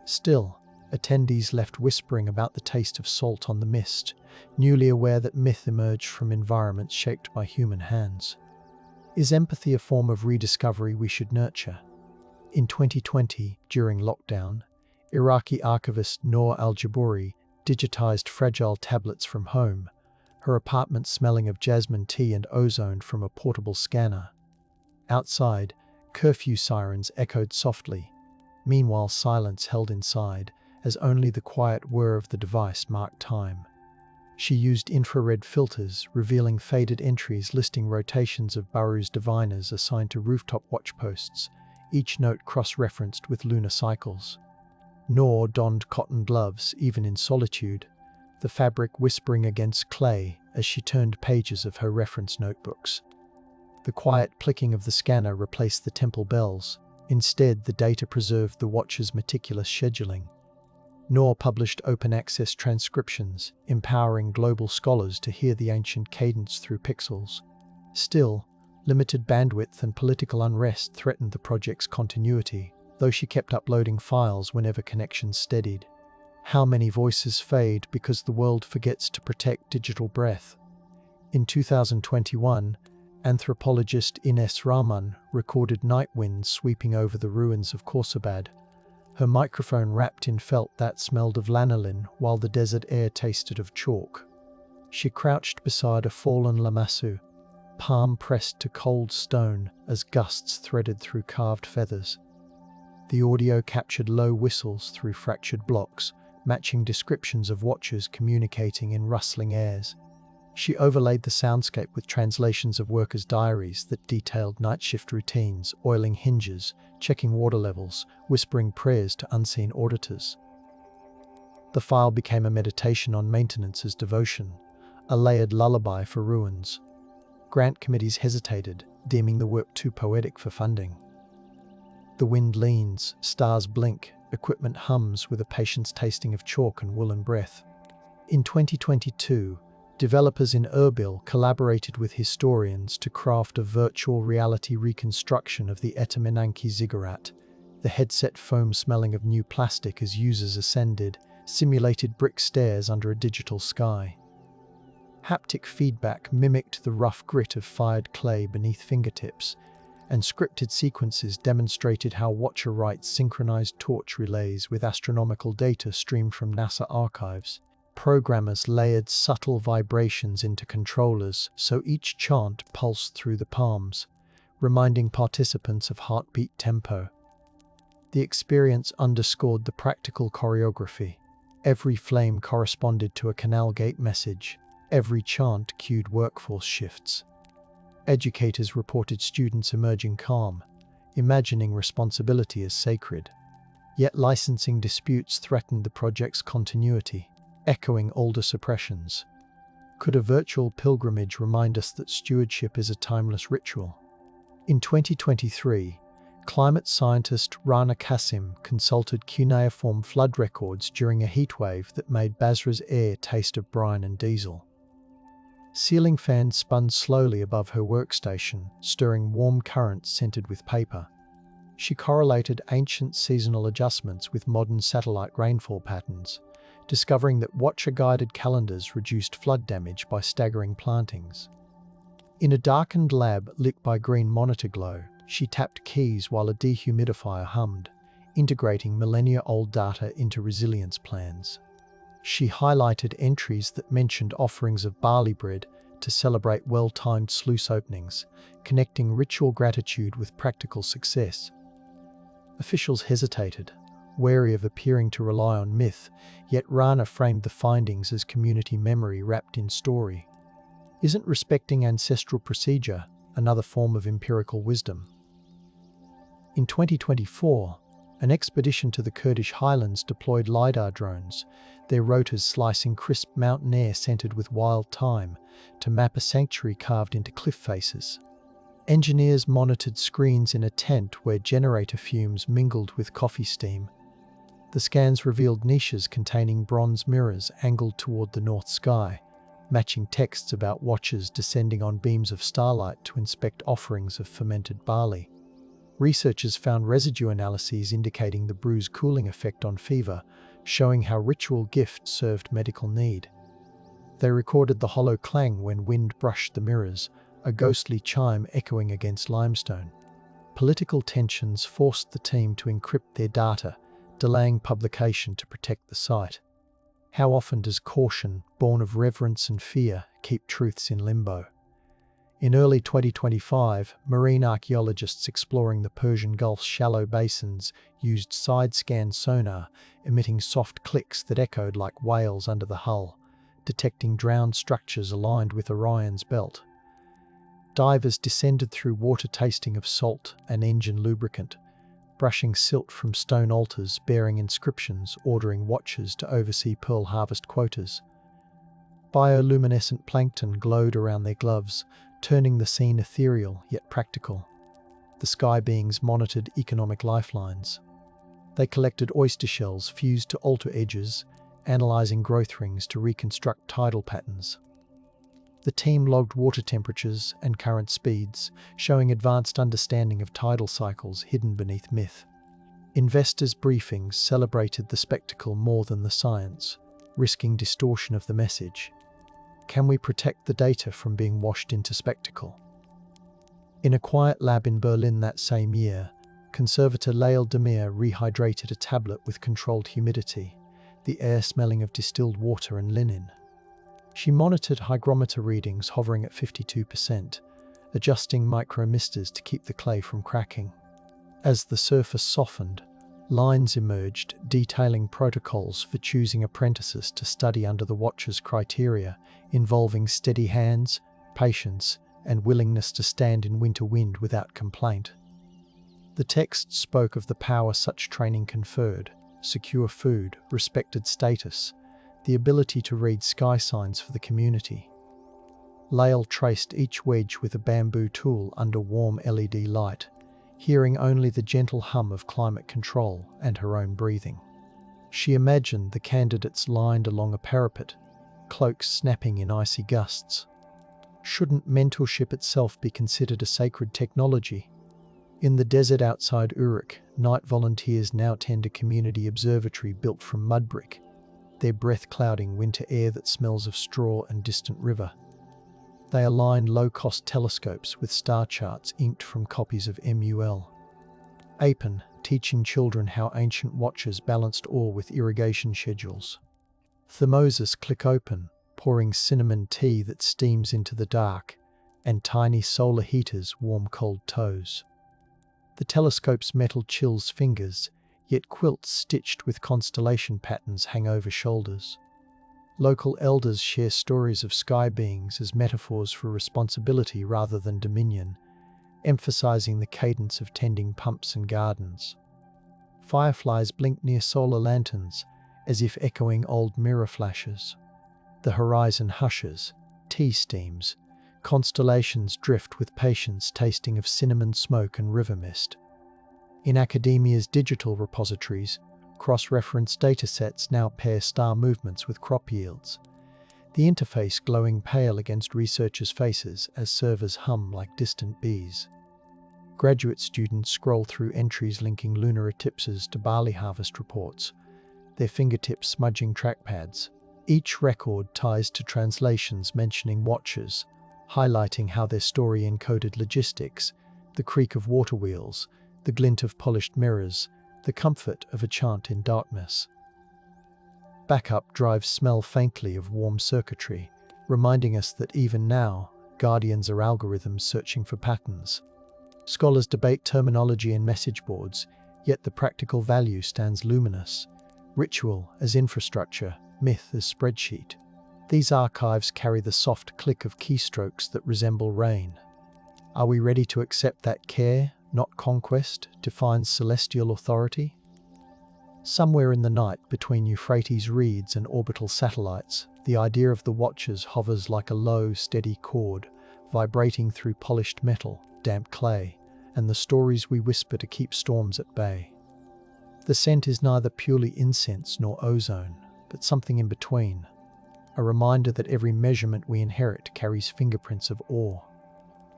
Still, attendees left whispering about the taste of salt on the mist, newly aware that myth emerged from environments shaped by human hands. Is empathy a form of rediscovery we should nurture? In 2020, during lockdown, Iraqi archivist Noor al-Jabouri digitized fragile tablets from home, her apartment smelling of jasmine tea and ozone from a portable scanner. Outside, curfew sirens echoed softly. Meanwhile, silence held inside, as only the quiet whir of the device marked time. She used infrared filters, revealing faded entries listing rotations of Baru's diviners assigned to rooftop watchposts, each note cross-referenced with lunar cycles. Noor donned cotton gloves, even in solitude, the fabric whispering against clay as she turned pages of her reference notebooks. The quiet clicking of the scanner replaced the temple bells. Instead, the data preserved the Watcher's meticulous scheduling. Noor published open-access transcriptions, empowering global scholars to hear the ancient cadence through pixels. Still, limited bandwidth and political unrest threatened the project's continuity, though she kept uploading files whenever connections steadied. How many voices fade because the world forgets to protect digital breath? In 2021, anthropologist Ines Rahman recorded night winds sweeping over the ruins of Khorsabad, her microphone wrapped in felt that smelled of lanolin while the desert air tasted of chalk. She crouched beside a fallen lamassu, palm pressed to cold stone as gusts threaded through carved feathers. The audio captured low whistles through fractured blocks, matching descriptions of watchers communicating in rustling airs. She overlaid the soundscape with translations of workers' diaries that detailed night shift routines, oiling hinges, checking water levels, whispering prayers to unseen auditors. The file became a meditation on maintenance as devotion, a layered lullaby for ruins. Grant committees hesitated, deeming the work too poetic for funding. The wind leans, stars blink, equipment hums with a patient's tasting of chalk and woolen breath. In 2022, developers in Erbil collaborated with historians to craft a virtual reality reconstruction of the Anunnaki ziggurat. The headset foam smelling of new plastic as users ascended, simulated brick stairs under a digital sky. Haptic feedback mimicked the rough grit of fired clay beneath fingertips, and scripted sequences demonstrated how Watcher writes synchronized torch relays with astronomical data streamed from NASA archives. Programmers layered subtle vibrations into controllers so each chant pulsed through the palms, reminding participants of heartbeat tempo. The experience underscored the practical choreography. Every flame corresponded to a canal gate message. Every chant cued workforce shifts. Educators reported students emerging calm, imagining responsibility as sacred. Yet licensing disputes threatened the project's continuity, echoing older suppressions. Could a virtual pilgrimage remind us that stewardship is a timeless ritual? In 2023, climate scientist Rana Kassim consulted cuneiform flood records during a heatwave that made Basra's air taste of brine and diesel. Ceiling fans spun slowly above her workstation, stirring warm currents scented with paper. She correlated ancient seasonal adjustments with modern satellite rainfall patterns, discovering that Watcher-guided calendars reduced flood damage by staggering plantings. In a darkened lab lit by green monitor glow, she tapped keys while a dehumidifier hummed, integrating millennia-old data into resilience plans. She highlighted entries that mentioned offerings of barley bread to celebrate well-timed sluice openings, connecting ritual gratitude with practical success. Officials hesitated, wary of appearing to rely on myth, yet Rana framed the findings as community memory wrapped in story. Isn't respecting ancestral procedure another form of empirical wisdom? In 2024, an expedition to the Kurdish highlands deployed lidar drones, their rotors slicing crisp mountain air scented with wild thyme, to map a sanctuary carved into cliff faces. Engineers monitored screens in a tent where generator fumes mingled with coffee steam. The scans revealed niches containing bronze mirrors angled toward the north sky, matching texts about watchers descending on beams of starlight to inspect offerings of fermented barley. Researchers found residue analyses indicating the brew's cooling effect on fever, showing how ritual gifts served medical need. They recorded the hollow clang when wind brushed the mirrors, a ghostly chime echoing against limestone. Political tensions forced the team to encrypt their data, delaying publication to protect the site. How often does caution, born of reverence and fear, keep truths in limbo? In early 2025, marine archaeologists exploring the Persian Gulf's shallow basins used side-scan sonar, emitting soft clicks that echoed like whales under the hull, detecting drowned structures aligned with Orion's belt. Divers descended through water tasting of salt and engine lubricant, brushing silt from stone altars bearing inscriptions ordering watchers to oversee pearl harvest quotas. Bioluminescent plankton glowed around their gloves, turning the scene ethereal yet practical. The sky beings monitored economic lifelines. They collected oyster shells fused to altar edges, analysing growth rings to reconstruct tidal patterns. The team logged water temperatures and current speeds, showing advanced understanding of tidal cycles hidden beneath myth. Investors' briefings celebrated the spectacle more than the science, risking distortion of the message. Can we protect the data from being washed into spectacle? In a quiet lab in Berlin that same year, conservator Lael Demir rehydrated a tablet with controlled humidity, the air smelling of distilled water and linen. She monitored hygrometer readings hovering at 52%, adjusting micromisters to keep the clay from cracking. As the surface softened, lines emerged detailing protocols for choosing apprentices to study under the Watcher's criteria, involving steady hands, patience, and willingness to stand in winter wind without complaint. The text spoke of the power such training conferred: secure food, respected status, the ability to read sky signs for the community. Lael traced each wedge with a bamboo tool under warm LED light, hearing only the gentle hum of climate control and her own breathing. She imagined the candidates lined along a parapet, cloaks snapping in icy gusts. Shouldn't mentorship itself be considered a sacred technology? In the desert outside Uruk, night volunteers now tend a community observatory built from mud brick, their breath-clouding winter air that smells of straw and distant river. They align low-cost telescopes with star charts inked from copies of MUL. Apen, teaching children how ancient watchers balanced ore with irrigation schedules. Thermosis click open, pouring cinnamon tea that steams into the dark, and tiny solar heaters warm cold toes. The telescope's metal chills fingers, yet quilts stitched with constellation patterns hang over shoulders. Local elders share stories of sky beings as metaphors for responsibility rather than dominion, emphasizing the cadence of tending pumps and gardens. Fireflies blink near solar lanterns, as if echoing old mirror flashes. The horizon hushes, tea steams, constellations drift with patience tasting of cinnamon smoke and river mist. In academia's digital repositories, cross-reference datasets now pair star movements with crop yields, the interface glowing pale against researchers' faces as servers hum like distant bees. Graduate students scroll through entries linking lunar eclipses to barley harvest reports, their fingertips smudging trackpads. Each record ties to translations mentioning watchers, highlighting how their story encoded logistics, the creak of water wheels, the glint of polished mirrors, the comfort of a chant in darkness. Backup drives smell faintly of warm circuitry, reminding us that even now, guardians are algorithms searching for patterns. Scholars debate terminology and message boards, yet the practical value stands luminous. Ritual as infrastructure, myth as spreadsheet. These archives carry the soft click of keystrokes that resemble rain. Are we ready to accept that care, not conquest, defines celestial authority? Somewhere in the night between Euphrates reeds and orbital satellites, the idea of the Watchers hovers like a low, steady chord, vibrating through polished metal, damp clay, and the stories we whisper to keep storms at bay. The scent is neither purely incense nor ozone, but something in between, a reminder that every measurement we inherit carries fingerprints of awe.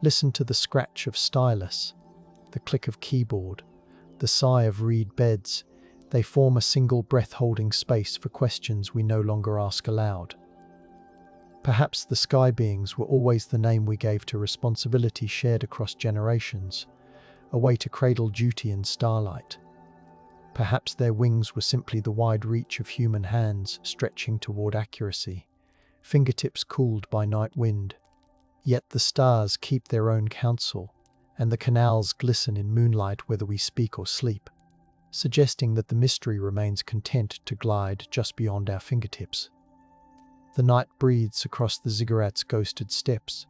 Listen to the scratch of stylus, the click of keyboard, the sigh of reed beds. They form a single breath-holding space for questions we no longer ask aloud. Perhaps the sky beings were always the name we gave to responsibility shared across generations, a way to cradle duty in starlight. Perhaps their wings were simply the wide reach of human hands stretching toward accuracy, fingertips cooled by night wind. Yet the stars keep their own counsel, and the canals glisten in moonlight whether we speak or sleep, suggesting that the mystery remains content to glide just beyond our fingertips. The night breathes across the ziggurat's ghosted steps,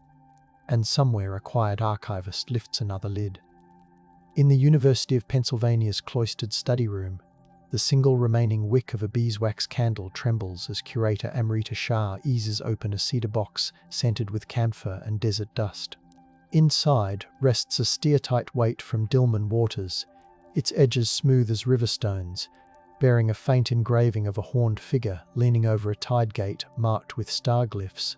and somewhere a quiet archivist lifts another lid. In the University of Pennsylvania's cloistered study room, the single remaining wick of a beeswax candle trembles as curator Amrita Shah eases open a cedar box scented with camphor and desert dust. Inside rests a steertight weight from Dillman Waters, its edges smooth as river stones, bearing a faint engraving of a horned figure leaning over a tide gate marked with star glyphs.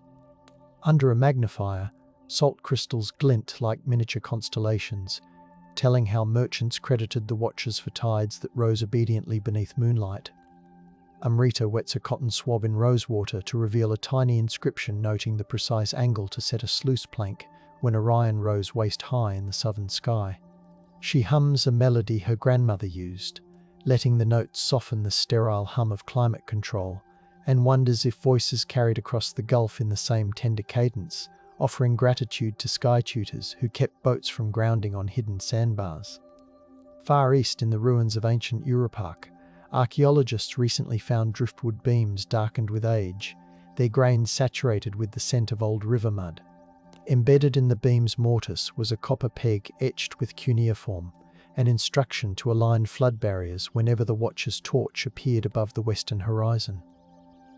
Under a magnifier, salt crystals glint like miniature constellations, telling how merchants credited the Watchers for tides that rose obediently beneath moonlight. Amrita wets a cotton swab in rosewater to reveal a tiny inscription noting the precise angle to set a sluice plank when Orion rose waist-high in the southern sky. She hums a melody her grandmother used, letting the notes soften the sterile hum of climate control, and wonders if voices carried across the Gulf in the same tender cadence, offering gratitude to sky tutors who kept boats from grounding on hidden sandbars. Far east in the ruins of ancient Uruk, archaeologists recently found driftwood beams darkened with age, their grains saturated with the scent of old river mud. Embedded in the beam's mortise was a copper peg etched with cuneiform, an instruction to align flood barriers whenever the Watcher's torch appeared above the western horizon.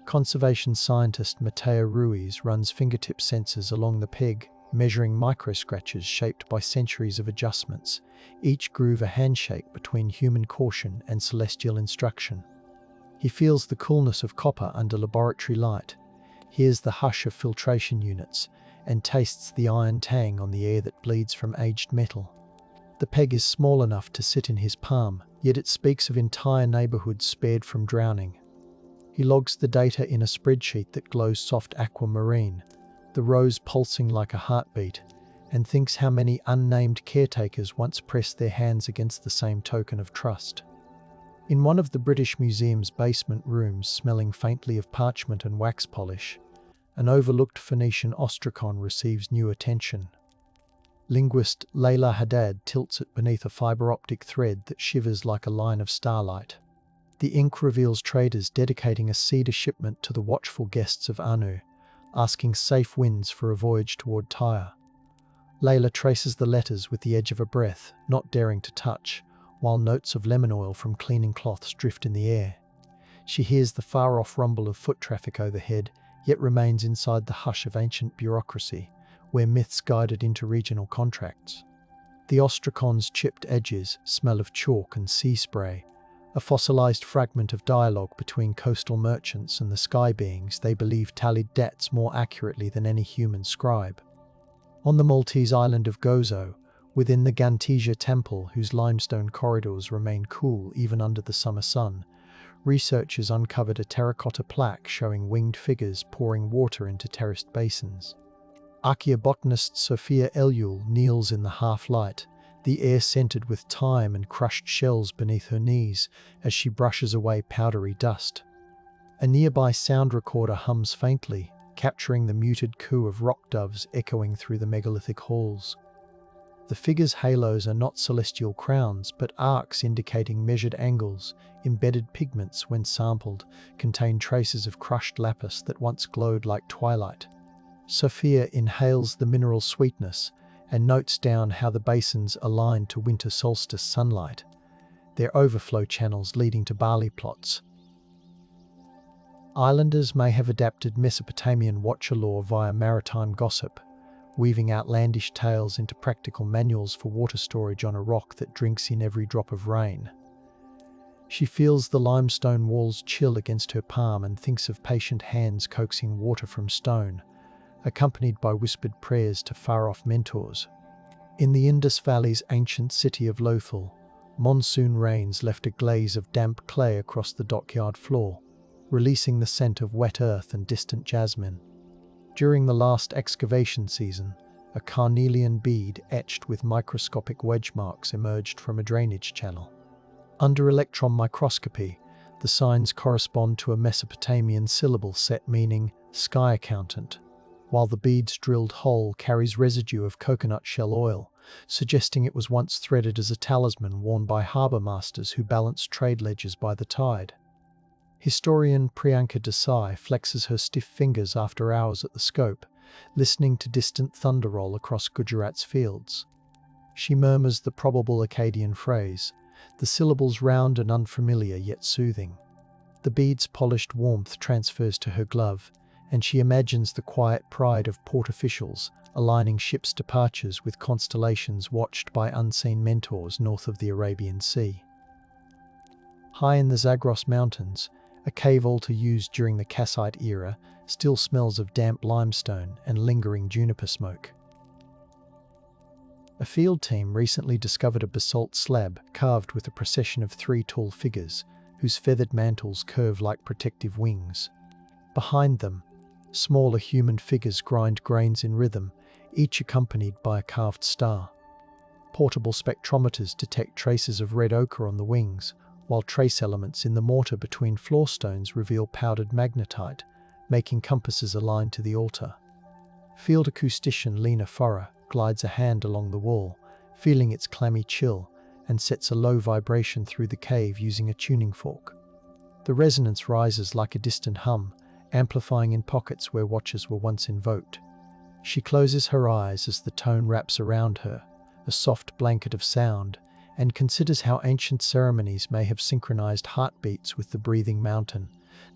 Conservation scientist Mateo Ruiz runs fingertip sensors along the peg, measuring micro-scratches shaped by centuries of adjustments, each groove a handshake between human caution and celestial instruction. He feels the coolness of copper under laboratory light, hears the hush of filtration units, and tastes the iron tang on the air that bleeds from aged metal. The peg is small enough to sit in his palm, yet it speaks of entire neighborhoods spared from drowning. He logs the data in a spreadsheet that glows soft aquamarine, the rows pulsing like a heartbeat, and thinks how many unnamed caretakers once pressed their hands against the same token of trust. In one of the British Museum's basement rooms, smelling faintly of parchment and wax polish, an overlooked Phoenician ostracon receives new attention. Linguist Layla Haddad tilts it beneath a fiber-optic thread that shivers like a line of starlight. The ink reveals traders dedicating a cedar shipment to the watchful guests of Anu, asking safe winds for a voyage toward Tyre. Layla traces the letters with the edge of a breath, not daring to touch, while notes of lemon oil from cleaning cloths drift in the air. She hears the far-off rumble of foot traffic overhead, yet remains inside the hush of ancient bureaucracy, where myths guided interregional contracts. The ostracon's chipped edges smell of chalk and sea spray, a fossilized fragment of dialogue between coastal merchants and the sky beings they believe tallied debts more accurately than any human scribe. On the Maltese island of Gozo, within the Gantesia temple, whose limestone corridors remain cool even under the summer sun, researchers uncovered a terracotta plaque showing winged figures pouring water into terraced basins. Archaeobotanist Sophia Elul kneels in the half-light, the air scented with thyme and crushed shells beneath her knees as she brushes away powdery dust. A nearby sound recorder hums faintly, capturing the muted coo of rock doves echoing through the megalithic halls. The figures' halos are not celestial crowns, but arcs indicating measured angles. Embedded pigments, when sampled, contain traces of crushed lapis that once glowed like twilight. Sophia inhales the mineral sweetness and notes down how the basins align to winter solstice sunlight, their overflow channels leading to barley plots. Islanders may have adapted Mesopotamian watcher lore via maritime gossip, weaving outlandish tales into practical manuals for water storage on a rock that drinks in every drop of rain. She feels the limestone walls chill against her palm and thinks of patient hands coaxing water from stone, accompanied by whispered prayers to far-off mentors. In the Indus Valley's ancient city of Lothal, monsoon rains left a glaze of damp clay across the dockyard floor, releasing the scent of wet earth and distant jasmine. During the last excavation season, a carnelian bead etched with microscopic wedge marks emerged from a drainage channel. Under electron microscopy, the signs correspond to a Mesopotamian syllable set meaning sky accountant, while the bead's drilled hole carries residue of coconut shell oil, suggesting it was once threaded as a talisman worn by harbour masters who balanced trade ledgers by the tide. Historian Priyanka Desai flexes her stiff fingers after hours at the scope, listening to distant thunder roll across Gujarat's fields. She murmurs the probable Akkadian phrase, the syllables round and unfamiliar yet soothing. The bead's polished warmth transfers to her glove, and she imagines the quiet pride of port officials aligning ships' departures with constellations watched by unseen mentors north of the Arabian Sea. High in the Zagros Mountains, a cave altar used during the Kassite era still smells of damp limestone and lingering juniper smoke. A field team recently discovered a basalt slab carved with a procession of 3 tall figures, whose feathered mantles curve like protective wings. Behind them, smaller human figures grind grains in rhythm, each accompanied by a carved star. Portable spectrometers detect traces of red ochre on the wings, while trace elements in the mortar between floor stones reveal powdered magnetite, making compasses aligned to the altar. Field acoustician Lena Forrer glides a hand along the wall, feeling its clammy chill, and sets a low vibration through the cave using a tuning fork. The resonance rises like a distant hum, amplifying in pockets where watchers were once invoked. She closes her eyes as the tone wraps around her, a soft blanket of sound, and considers how ancient ceremonies may have synchronized heartbeats with the breathing mountain,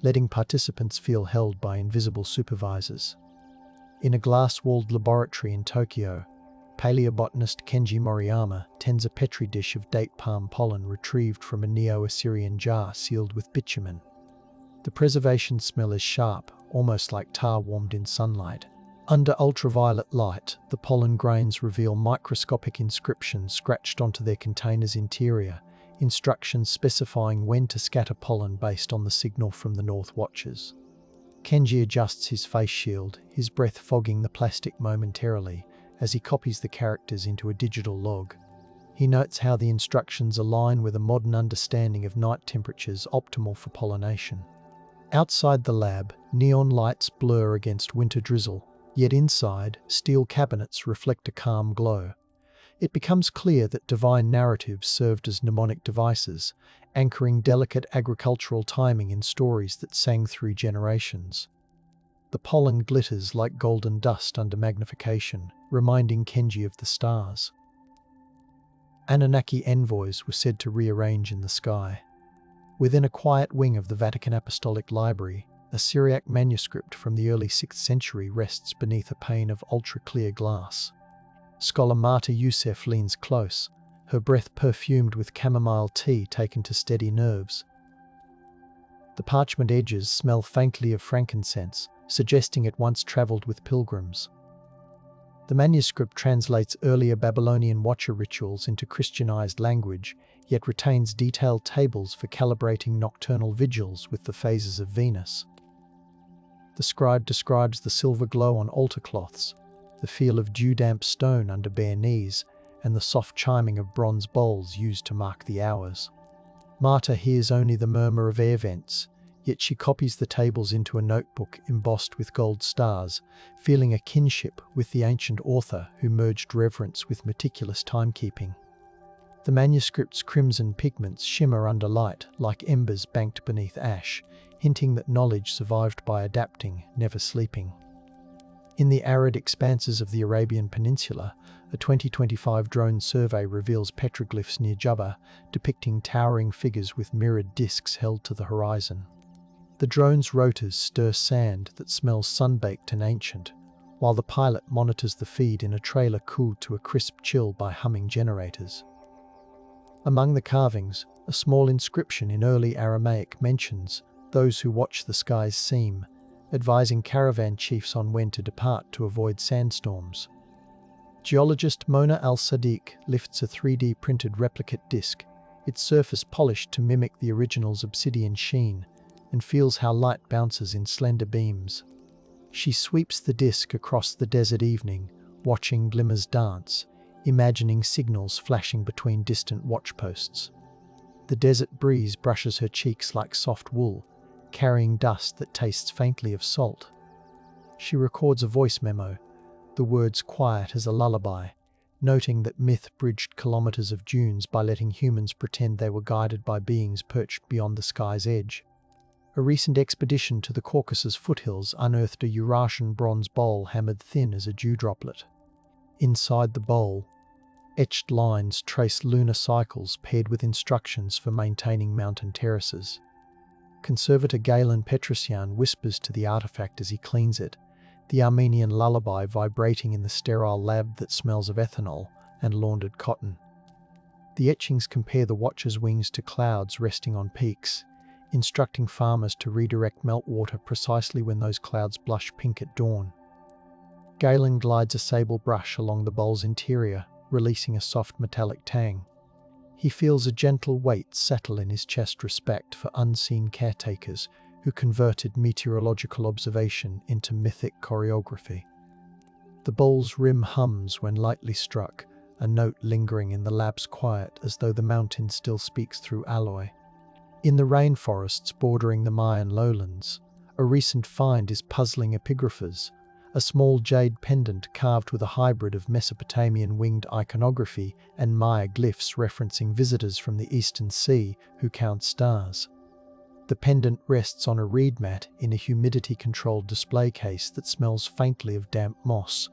letting participants feel held by invisible supervisors. In a glass-walled laboratory in Tokyo, paleobotanist Kenji Moriyama tends a petri dish of date palm pollen retrieved from a Neo-Assyrian jar sealed with bitumen. The preservation smell is sharp, almost like tar warmed in sunlight. Under ultraviolet light, the pollen grains reveal microscopic inscriptions scratched onto their container's interior, instructions specifying when to scatter pollen based on the signal from the North Watchers. Kenji adjusts his face shield, his breath fogging the plastic momentarily, as he copies the characters into a digital log. He notes how the instructions align with a modern understanding of night temperatures optimal for pollination. Outside the lab, neon lights blur against winter drizzle, yet inside, steel cabinets reflect a calm glow. It becomes clear that divine narratives served as mnemonic devices, anchoring delicate agricultural timing in stories that sang through generations. The pollen glitters like golden dust under magnification, reminding Kenji of the stars. Anunnaki envoys were said to rearrange in the sky. Within a quiet wing of the Vatican Apostolic Library, a Syriac manuscript from the early 6th century rests beneath a pane of ultra-clear glass. Scholar Marta Youssef leans close, her breath perfumed with chamomile tea taken to steady nerves. The parchment edges smell faintly of frankincense, suggesting it once travelled with pilgrims. The manuscript translates earlier Babylonian watcher rituals into Christianized language, yet retains detailed tables for calibrating nocturnal vigils with the phases of Venus. The scribe describes the silver glow on altar cloths, the feel of dew-damp stone under bare knees, and the soft chiming of bronze bowls used to mark the hours. Marta hears only the murmur of air vents, yet she copies the tables into a notebook embossed with gold stars, feeling a kinship with the ancient author who merged reverence with meticulous timekeeping. The manuscript's crimson pigments shimmer under light like embers banked beneath ash, hinting that knowledge survived by adapting, never sleeping. In the arid expanses of the Arabian Peninsula, a 2025 drone survey reveals petroglyphs near Jubba, depicting towering figures with mirrored discs held to the horizon. The drone's rotors stir sand that smells sun-baked and ancient, while the pilot monitors the feed in a trailer cooled to a crisp chill by humming generators. Among the carvings, a small inscription in early Aramaic mentions those who watch the skies seem, advising caravan chiefs on when to depart to avoid sandstorms. Geologist Mona Al-Sadiq lifts a 3D printed replicate disc, its surface polished to mimic the original's obsidian sheen, and feels how light bounces in slender beams. She sweeps the disc across the desert evening, watching glimmers dance, imagining signals flashing between distant watchposts. The desert breeze brushes her cheeks like soft wool, carrying dust that tastes faintly of salt. She records a voice memo, the words quiet as a lullaby, noting that myth bridged kilometers of dunes by letting humans pretend they were guided by beings perched beyond the sky's edge. A recent expedition to the Caucasus foothills unearthed a Eurasian bronze bowl hammered thin as a dewdroplet. Inside the bowl, etched lines trace lunar cycles paired with instructions for maintaining mountain terraces. Conservator Galen Petrosyan whispers to the artifact as he cleans it, the Armenian lullaby vibrating in the sterile lab that smells of ethanol and laundered cotton. The etchings compare the Watcher's wings to clouds resting on peaks, instructing farmers to redirect meltwater precisely when those clouds blush pink at dawn. Galen glides a sable brush along the bowl's interior, releasing a soft metallic tang. He feels a gentle weight settle in his chest, respect for unseen caretakers who converted meteorological observation into mythic choreography. The bowl's rim hums when lightly struck, a note lingering in the lab's quiet as though the mountain still speaks through alloy. In the rainforests bordering the Mayan lowlands, a recent find is puzzling epigraphers, a small jade pendant carved with a hybrid of Mesopotamian winged iconography and Maya glyphs referencing visitors from the Eastern Sea who count stars. The pendant rests on a reed mat in a humidity-controlled display case that smells faintly of damp moss.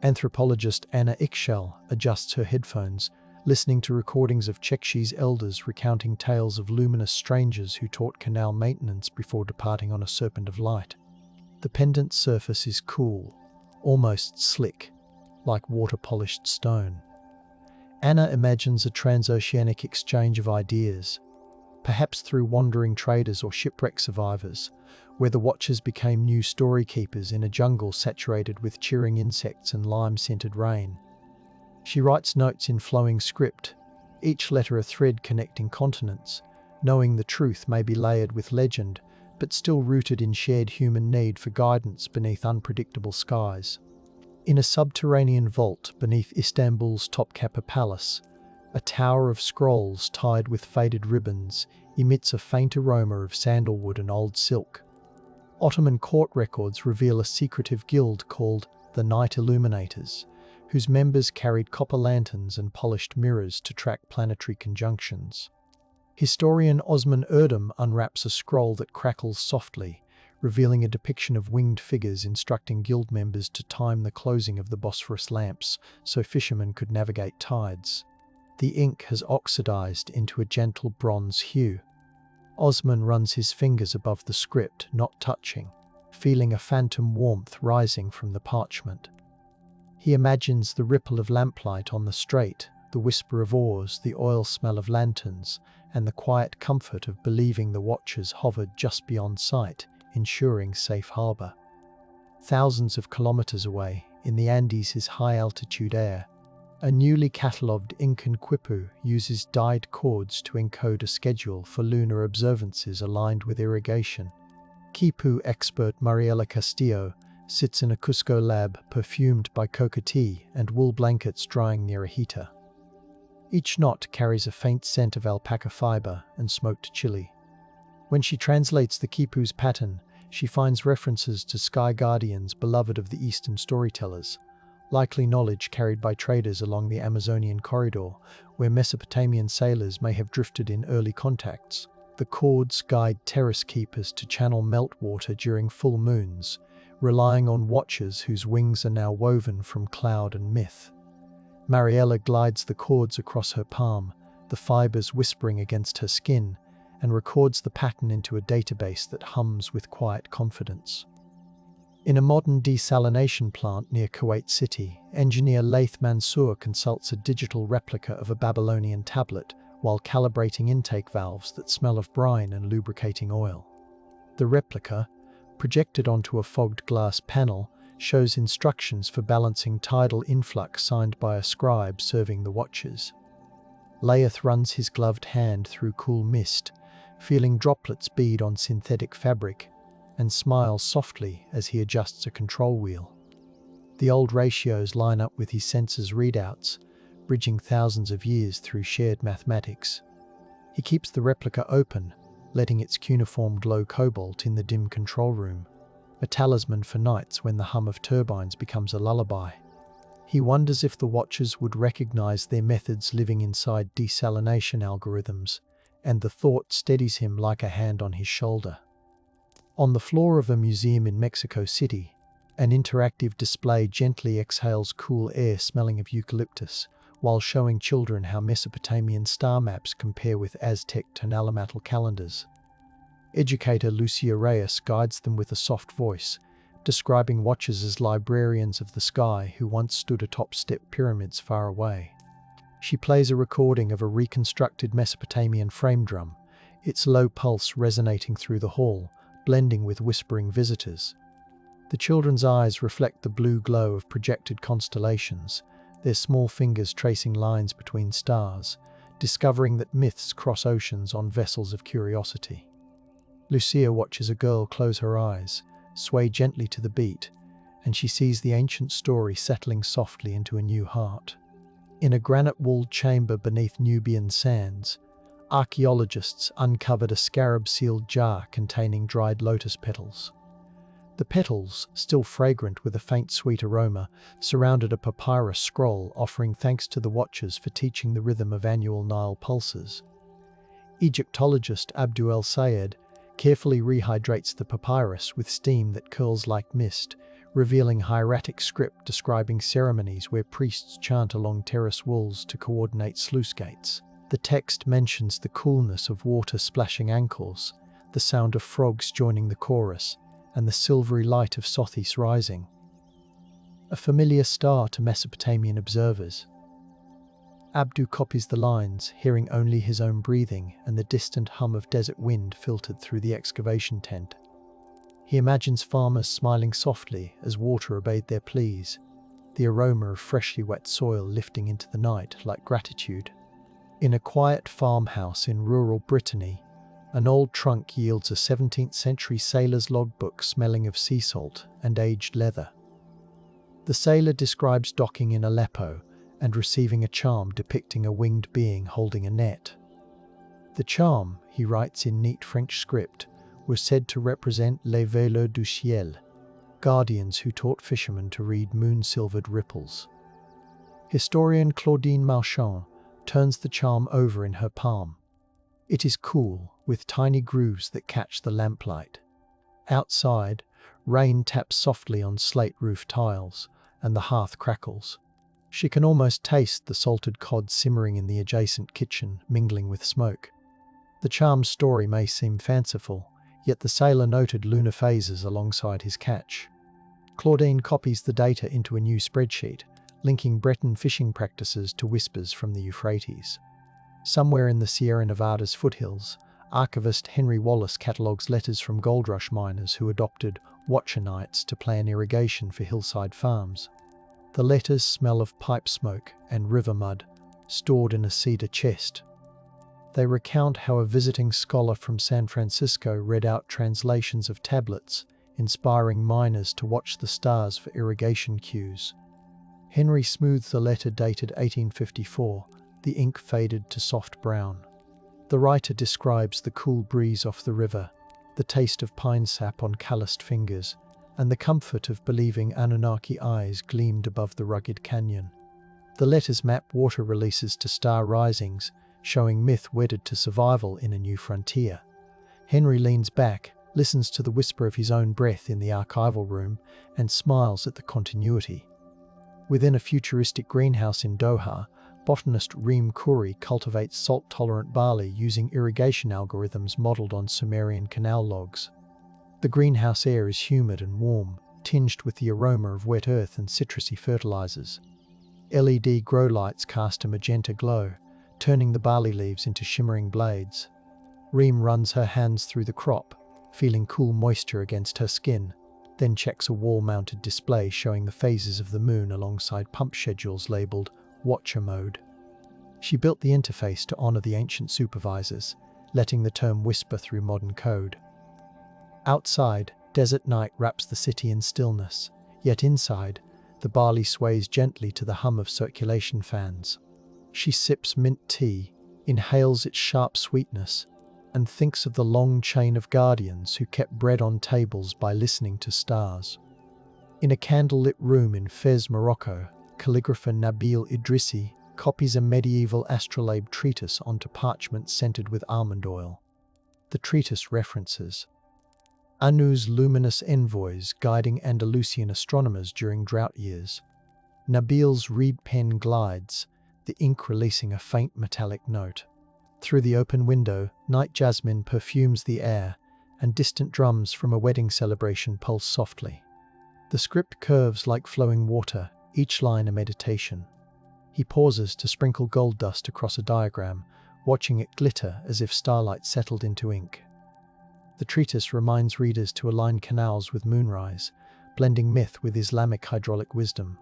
Anthropologist Anna Ikshel adjusts her headphones, listening to recordings of Chekshi's elders recounting tales of luminous strangers who taught canal maintenance before departing on a serpent of light. The pendant's surface is cool, almost slick, like water-polished stone. Anna imagines a transoceanic exchange of ideas, perhaps through wandering traders or shipwreck survivors, where the Watchers became new story keepers in a jungle saturated with cheering insects and lime-scented rain. She writes notes in flowing script, each letter a thread connecting continents, knowing the truth may be layered with legend, but still rooted in shared human need for guidance beneath unpredictable skies. In a subterranean vault beneath Istanbul's Topkapi Palace, a tower of scrolls tied with faded ribbons emits a faint aroma of sandalwood and old silk. Ottoman court records reveal a secretive guild called the Night Illuminators, whose members carried copper lanterns and polished mirrors to track planetary conjunctions. Historian Osman Erdem unwraps a scroll that crackles softly, revealing a depiction of winged figures instructing guild members to time the closing of the Bosphorus lamps so fishermen could navigate tides. The ink has oxidized into a gentle bronze hue. Osman runs his fingers above the script, not touching, feeling a phantom warmth rising from the parchment. He imagines the ripple of lamplight on the strait, the whisper of oars, the oil smell of lanterns, and the quiet comfort of believing the Watchers hovered just beyond sight, ensuring safe harbor. Thousands of kilometers away, in the Andes' high-altitude air, a newly catalogued Incan quipu uses dyed cords to encode a schedule for lunar observances aligned with irrigation. Quipu expert Mariela Castillo sits in a Cusco lab perfumed by coca tea and wool blankets drying near a heater. Each knot carries a faint scent of alpaca fiber and smoked chili. When she translates the quipu's pattern, she finds references to sky guardians beloved of the Eastern storytellers, likely knowledge carried by traders along the Amazonian corridor, where Mesopotamian sailors may have drifted in early contacts. The cords guide terrace keepers to channel meltwater during full moons, relying on Watchers whose wings are now woven from cloud and myth. Mariella glides the cords across her palm, the fibers whispering against her skin, and records the pattern into a database that hums with quiet confidence. In a modern desalination plant near Kuwait City, engineer Laith Mansour consults a digital replica of a Babylonian tablet while calibrating intake valves that smell of brine and lubricating oil. The replica, projected onto a fogged glass panel, shows instructions for balancing tidal influx signed by a scribe serving the Watchers. Laith runs his gloved hand through cool mist, feeling droplets bead on synthetic fabric, and smiles softly as he adjusts a control wheel. The old ratios line up with his sensors' readouts, bridging thousands of years through shared mathematics. He keeps the replica open, letting its cuneiform glow cobalt in the dim control room, a talisman for nights when the hum of turbines becomes a lullaby. He wonders if the Watchers would recognize their methods living inside desalination algorithms, and the thought steadies him like a hand on his shoulder. On the floor of a museum in Mexico City, an interactive display gently exhales cool air smelling of eucalyptus, while showing children how Mesopotamian star maps compare with Aztec tonalamatl calendars. Educator Lucia Reyes guides them with a soft voice, describing Watchers as librarians of the sky who once stood atop step pyramids far away. She plays a recording of a reconstructed Mesopotamian frame drum, its low pulse resonating through the hall, blending with whispering visitors. The children's eyes reflect the blue glow of projected constellations, their small fingers tracing lines between stars, discovering that myths cross oceans on vessels of curiosity. Lucia watches a girl close her eyes, sway gently to the beat, and she sees the ancient story settling softly into a new heart. In a granite-walled chamber beneath Nubian sands, archaeologists uncovered a scarab-sealed jar containing dried lotus petals. The petals, still fragrant with a faint sweet aroma, surrounded a papyrus scroll offering thanks to the Watchers for teaching the rhythm of annual Nile pulses. Egyptologist Abdu El Sayed carefully rehydrates the papyrus with steam that curls like mist, revealing hieratic script describing ceremonies where priests chant along terrace walls to coordinate sluice gates. The text mentions the coolness of water splashing ankles, the sound of frogs joining the chorus, and the silvery light of Sothis rising, a familiar star to Mesopotamian observers. Abdu copies the lines, hearing only his own breathing and the distant hum of desert wind filtered through the excavation tent. He imagines farmers smiling softly as water obeyed their pleas, the aroma of freshly wet soil lifting into the night like gratitude. In a quiet farmhouse in rural Brittany, an old trunk yields a 17th century sailor's logbook smelling of sea salt and aged leather. The sailor describes docking in Aleppo and receiving a charm depicting a winged being holding a net. The charm, he writes in neat French script, was said to represent les veilleurs du ciel, guardians who taught fishermen to read moon-silvered ripples. Historian Claudine Marchand turns the charm over in her palm. It is cool, with tiny grooves that catch the lamplight. Outside, rain taps softly on slate roof tiles, and the hearth crackles. She can almost taste the salted cod simmering in the adjacent kitchen, mingling with smoke. The charm's story may seem fanciful, yet the sailor noted lunar phases alongside his catch. Claudine copies the data into a new spreadsheet, linking Breton fishing practices to whispers from the Euphrates. Somewhere in the Sierra Nevada's foothills, archivist Henry Wallace catalogues letters from gold rush miners who adopted Watcher nights to plan irrigation for hillside farms. The letters smell of pipe smoke and river mud, stored in a cedar chest. They recount how a visiting scholar from San Francisco read out translations of tablets, inspiring miners to watch the stars for irrigation cues. Henry smooths a letter dated 1854, the ink faded to soft brown. The writer describes the cool breeze off the river, the taste of pine sap on calloused fingers, and the comfort of believing Anunnaki eyes gleamed above the rugged canyon. The letters map water releases to star risings, showing myth wedded to survival in a new frontier. Henry leans back, listens to the whisper of his own breath in the archival room, and smiles at the continuity. Within a futuristic greenhouse in Doha, botanist Reem Khoury cultivates salt-tolerant barley using irrigation algorithms modelled on Sumerian canal logs. The greenhouse air is humid and warm, tinged with the aroma of wet earth and citrusy fertilizers. LED grow lights cast a magenta glow, turning the barley leaves into shimmering blades. Reem runs her hands through the crop, feeling cool moisture against her skin, then checks a wall-mounted display showing the phases of the moon alongside pump schedules labelled Watcher Mode. She built the interface to honour the ancient supervisors, letting the term whisper through modern code. Outside, desert night wraps the city in stillness, yet inside, the barley sways gently to the hum of circulation fans. She sips mint tea, inhales its sharp sweetness, and thinks of the long chain of guardians who kept bread on tables by listening to stars. In a candlelit room in Fez, Morocco, calligrapher Nabil Idrissi copies a medieval astrolabe treatise onto parchment scented with almond oil. The treatise references Anu's luminous envoys guiding Andalusian astronomers during drought years. Nabil's reed pen glides, the ink releasing a faint metallic note. Through the open window, night jasmine perfumes the air, and distant drums from a wedding celebration pulse softly. The script curves like flowing water, each line a meditation. He pauses to sprinkle gold dust across a diagram, watching it glitter as if starlight settled into ink. The treatise reminds readers to align canals with moonrise, blending myth with Islamic hydraulic wisdom.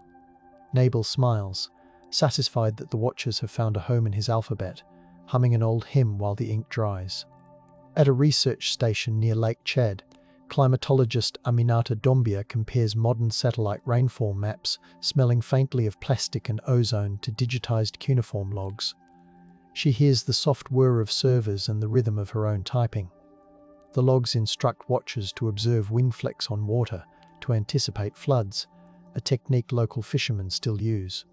Nabil smiles, satisfied that the Watchers have found a home in his alphabet, humming an old hymn while the ink dries. At a research station near Lake Chad, climatologist Aminata Dombia compares modern satellite rainfall maps, smelling faintly of plastic and ozone, to digitized cuneiform logs. She hears the soft whir of servers and the rhythm of her own typing. The logs instruct watchers to observe wind flecks on water, to anticipate floods, a technique local fishermen still use.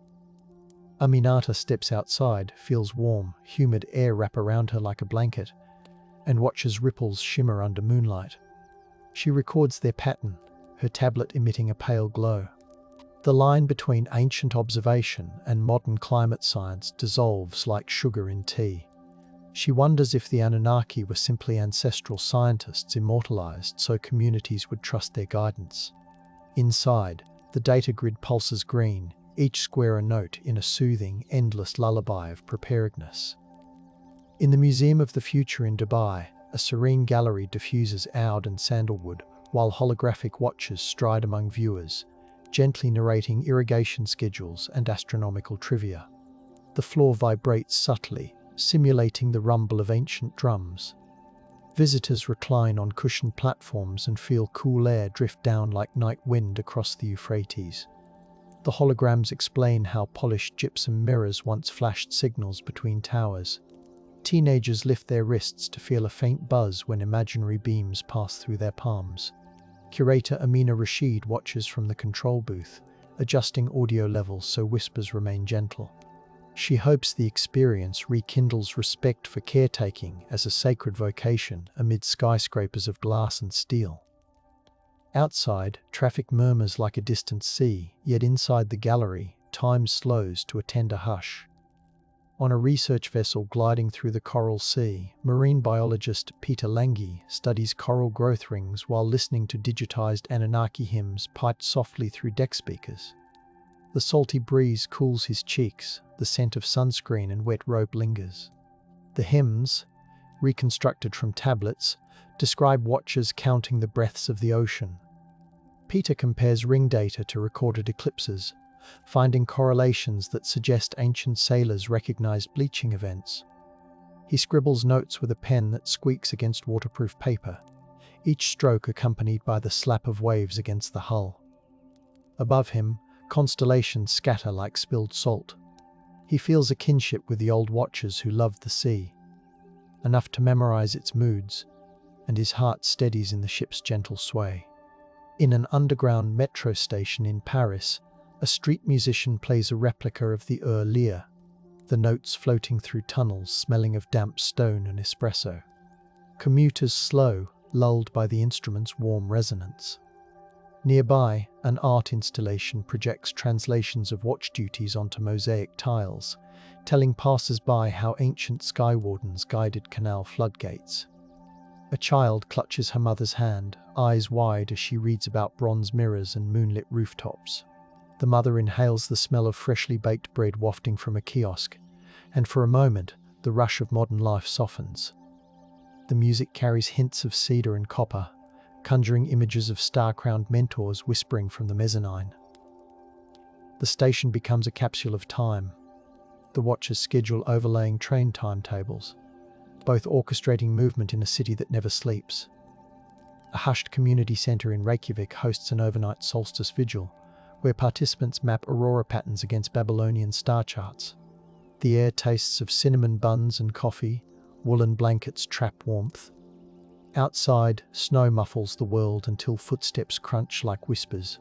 Aminata steps outside, feels warm, humid air wrap around her like a blanket, and watches ripples shimmer under moonlight. She records their pattern, her tablet emitting a pale glow. The line between ancient observation and modern climate science dissolves like sugar in tea. She wonders if the Anunnaki were simply ancestral scientists immortalized so communities would trust their guidance. Inside, the data grid pulses green, each square a note in a soothing, endless lullaby of preparedness. In the Museum of the Future in Dubai, a serene gallery diffuses oud and sandalwood, while holographic watchers stride among viewers, gently narrating irrigation schedules and astronomical trivia. The floor vibrates subtly, simulating the rumble of ancient drums. Visitors recline on cushioned platforms and feel cool air drift down like night wind across the Euphrates. The holograms explain how polished gypsum mirrors once flashed signals between towers. Teenagers lift their wrists to feel a faint buzz when imaginary beams pass through their palms. Curator Amina Rashid watches from the control booth, adjusting audio levels so whispers remain gentle. She hopes the experience rekindles respect for caretaking as a sacred vocation amid skyscrapers of glass and steel. Outside, traffic murmurs like a distant sea, yet inside the gallery, time slows to a tender hush. On a research vessel gliding through the Coral Sea, marine biologist Peter Lange studies coral growth rings while listening to digitized Anunnaki hymns piped softly through deck speakers. The salty breeze cools his cheeks, the scent of sunscreen and wet rope lingers. The hymns, reconstructed from tablets, describe watchers counting the breaths of the ocean. Peter compares ring data to recorded eclipses, finding correlations that suggest ancient sailors recognized bleaching events. He scribbles notes with a pen that squeaks against waterproof paper, each stroke accompanied by the slap of waves against the hull. Above him, constellations scatter like spilled salt. He feels a kinship with the old watchers who loved the sea, enough to memorize its moods, and his heart steadies in the ship's gentle sway. In an underground metro station in Paris, a street musician plays a replica of the Uruk Level, the notes floating through tunnels smelling of damp stone and espresso. Commuters slow, lulled by the instrument's warm resonance. Nearby, an art installation projects translations of watch duties onto mosaic tiles, telling passers-by how ancient sky wardens guided canal floodgates. A child clutches her mother's hand, eyes wide as she reads about bronze mirrors and moonlit rooftops. The mother inhales the smell of freshly baked bread wafting from a kiosk, and for a moment, the rush of modern life softens. The music carries hints of cedar and copper, conjuring images of star-crowned mentors whispering from the mezzanine. The station becomes a capsule of time. The watchers schedule overlaying train timetables, both orchestrating movement in a city that never sleeps. A hushed community centre in Reykjavik hosts an overnight solstice vigil, where participants map aurora patterns against Babylonian star charts. The air tastes of cinnamon buns and coffee, woolen blankets trap warmth. Outside, snow muffles the world until footsteps crunch like whispers.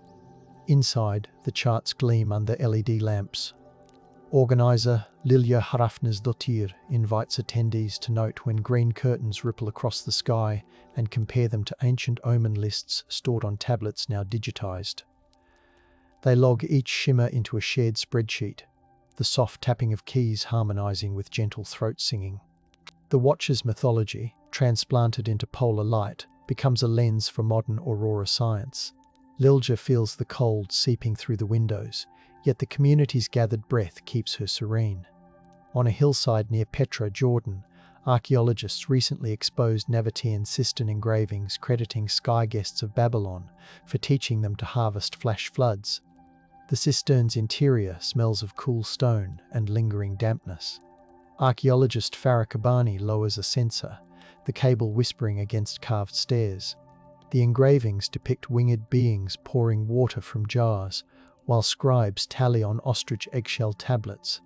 Inside, the charts gleam under LED lamps. Organizer Lilja Hrafnsdottir invites attendees to note when green curtains ripple across the sky and compare them to ancient omen lists stored on tablets now digitized. They log each shimmer into a shared spreadsheet, the soft tapping of keys harmonizing with gentle throat singing. The watcher's mythology, transplanted into polar light, becomes a lens for modern aurora science. Lilja feels the cold seeping through the windows, yet the community's gathered breath keeps her serene. On a hillside near Petra, Jordan, archaeologists recently exposed Nabatean cistern engravings crediting sky guests of Babylon for teaching them to harvest flash floods. The cistern's interior smells of cool stone and lingering dampness. Archaeologist Farah Kabani lowers a sensor, the cable whispering against carved stairs. The engravings depict winged beings pouring water from jars, while scribes tally on ostrich eggshell tablets.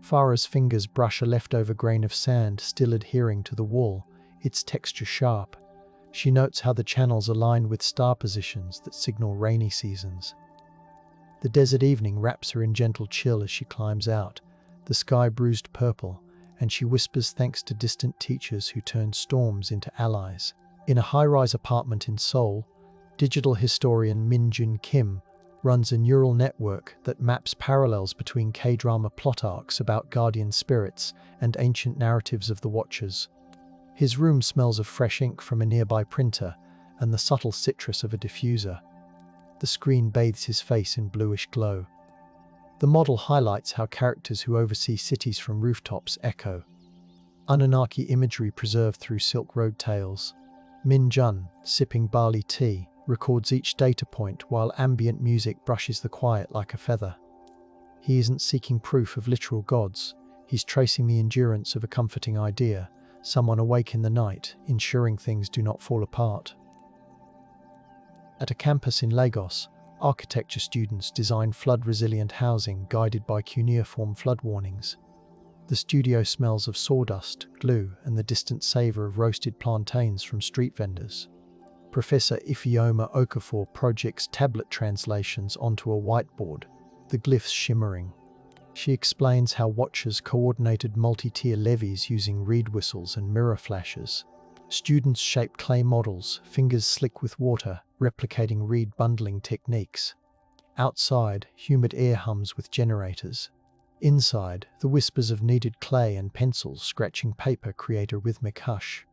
Farah's fingers brush a leftover grain of sand still adhering to the wall, its texture sharp. She notes how the channels align with star positions that signal rainy seasons. The desert evening wraps her in gentle chill as she climbs out, the sky bruised purple, and she whispers thanks to distant teachers who turned storms into allies. In a high-rise apartment in Seoul, Digital historian Min Jun Kim runs a neural network that maps parallels between K-drama plot arcs about guardian spirits and ancient narratives of the Watchers. His room smells of fresh ink from a nearby printer and the subtle citrus of a diffuser. The screen bathes his face in bluish glow. The model highlights how characters who oversee cities from rooftops echo. Anunnaki imagery preserved through Silk Road tales. Min Jun, sipping barley tea, records each data point while ambient music brushes the quiet like a feather. He isn't seeking proof of literal gods, he's tracing the endurance of a comforting idea, someone awake in the night, ensuring things do not fall apart. At a campus in Lagos, architecture students design flood-resilient housing guided by cuneiform flood warnings. The studio smells of sawdust, glue, and the distant savour of roasted plantains from street vendors. Professor Ifeoma Okafor projects tablet translations onto a whiteboard, the glyphs shimmering. She explains how Watchers coordinated multi-tier levees using reed whistles and mirror flashes. Students shape clay models, fingers slick with water, replicating reed bundling techniques. Outside, humid air hums with generators. Inside, the whispers of kneaded clay and pencils scratching paper create a rhythmic hush.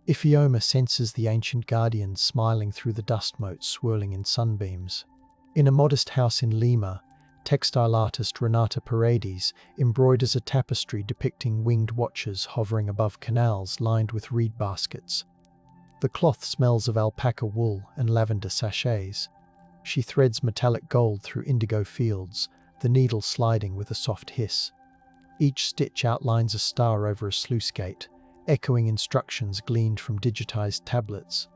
Ifeoma senses the ancient guardians smiling through the dust motes swirling in sunbeams. In a modest house in Lima, textile artist Renata Paredes embroiders a tapestry depicting winged watchers hovering above canals lined with reed baskets. The cloth smells of alpaca wool and lavender sachets. She threads metallic gold through indigo fields, the needle sliding with a soft hiss. Each stitch outlines a star over a sluice gate, echoing instructions gleaned from digitized tablets.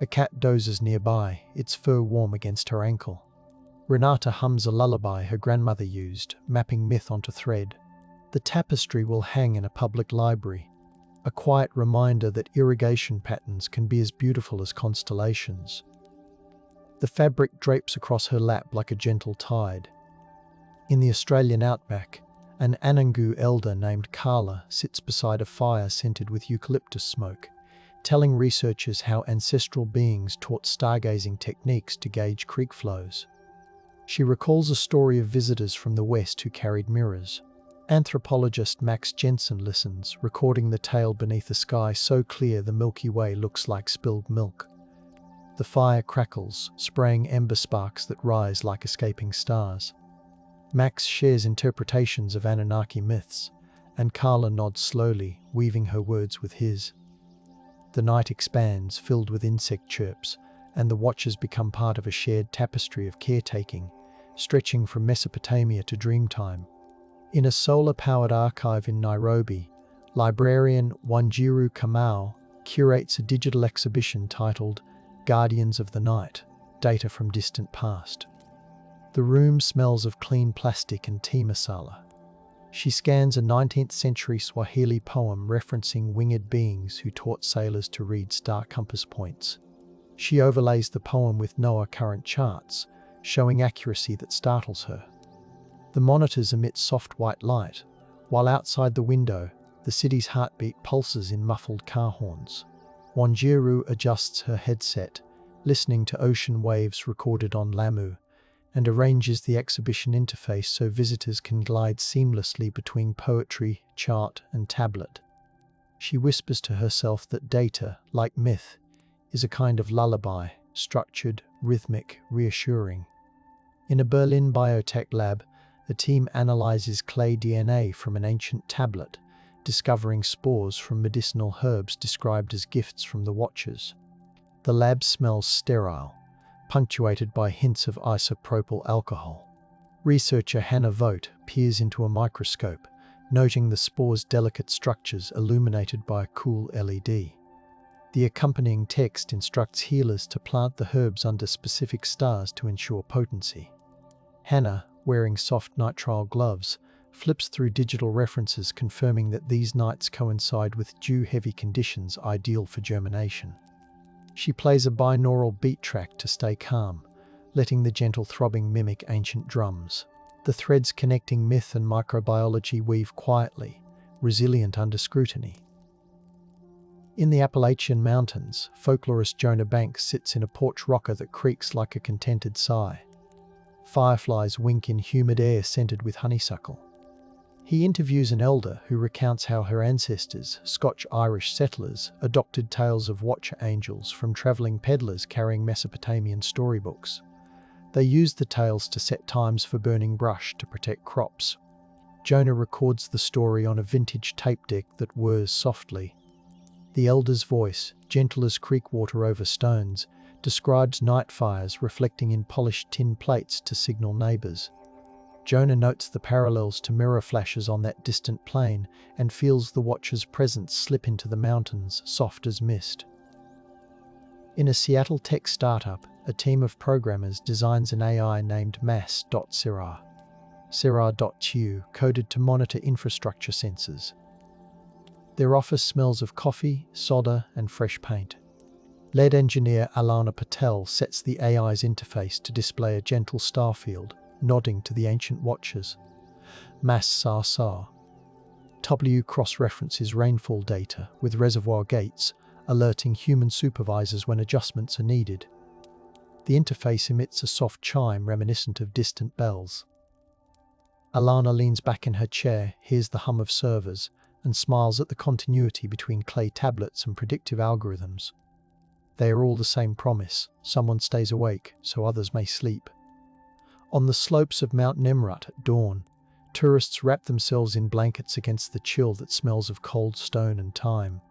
A cat dozes nearby, its fur warm against her ankle. Renata hums a lullaby her grandmother used, mapping myth onto thread. The tapestry will hang in a public library, a quiet reminder that irrigation patterns can be as beautiful as constellations. The fabric drapes across her lap like a gentle tide. In the Australian outback, an Anangu elder named Carla sits beside a fire scented with eucalyptus smoke, telling researchers how ancestral beings taught stargazing techniques to gauge creek flows. She recalls a story of visitors from the West who carried mirrors. Anthropologist Max Jensen listens, recording the tale beneath a sky so clear the Milky Way looks like spilled milk. The fire crackles, spraying ember sparks that rise like escaping stars. Max shares interpretations of Anunnaki myths, and Carla nods slowly, weaving her words with his. The night expands, filled with insect chirps, and the Watchers become part of a shared tapestry of caretaking, stretching from Mesopotamia to Dreamtime. In a solar-powered archive in Nairobi, librarian Wanjiru Kamau curates a digital exhibition titled Guardians of the Night, Data from Distant Past. The room smells of clean plastic and tea masala. She scans a 19th century Swahili poem referencing winged beings who taught sailors to read star compass points. She overlays the poem with NOAA current charts, showing accuracy that startles her. The monitors emit soft white light, while outside the window, the city's heartbeat pulses in muffled car horns. Wanjiru adjusts her headset, listening to ocean waves recorded on Lamu, and arranges the exhibition interface so visitors can glide seamlessly between poetry, chart, and tablet. She whispers to herself that data, like myth, is a kind of lullaby, structured, rhythmic, reassuring. In a Berlin biotech lab, the team analyzes clay DNA from an ancient tablet, discovering spores from medicinal herbs described as gifts from the Watchers. The lab smells sterile, punctuated by hints of isopropyl alcohol. Researcher Hannah Vogt peers into a microscope, noting the spore's delicate structures illuminated by a cool LED. The accompanying text instructs healers to plant the herbs under specific stars to ensure potency. Hannah, wearing soft nitrile gloves, flips through digital references confirming that these nights coincide with dew-heavy conditions ideal for germination. She plays a binaural beat track to stay calm, letting the gentle throbbing mimic ancient drums. The threads connecting myth and microbiology weave quietly, resilient under scrutiny. In the Appalachian Mountains, folklorist Jonah Banks sits in a porch rocker that creaks like a contented sigh. Fireflies wink in humid air scented with honeysuckle. He interviews an elder who recounts how her ancestors, Scotch-Irish settlers, adopted tales of watcher angels from travelling peddlers carrying Mesopotamian storybooks. They used the tales to set times for burning brush to protect crops. Jonah records the story on a vintage tape deck that whirs softly. The elder's voice, gentle as creek water over stones, describes night fires reflecting in polished tin plates to signal neighbours. Jonah notes the parallels to mirror flashes on that distant plain and feels the watcher's presence slip into the mountains, soft as mist. In a Seattle tech startup, a team of programmers designs an AI named Mass.Sippar, Sippar.tu, coded to monitor infrastructure sensors. Their office smells of coffee, solder, and fresh paint. Lead engineer Alana Patel sets the AI's interface to display a gentle star field, nodding to the ancient watchers. Mass.Sippar. W cross-references rainfall data with reservoir gates, alerting human supervisors when adjustments are needed. The interface emits a soft chime reminiscent of distant bells. Alana leans back in her chair, hears the hum of servers, and smiles at the continuity between clay tablets and predictive algorithms. They are all the same promise: someone stays awake so others may sleep. On the slopes of Mount Nemrut at dawn, tourists wrap themselves in blankets against the chill that smells of cold stone and time.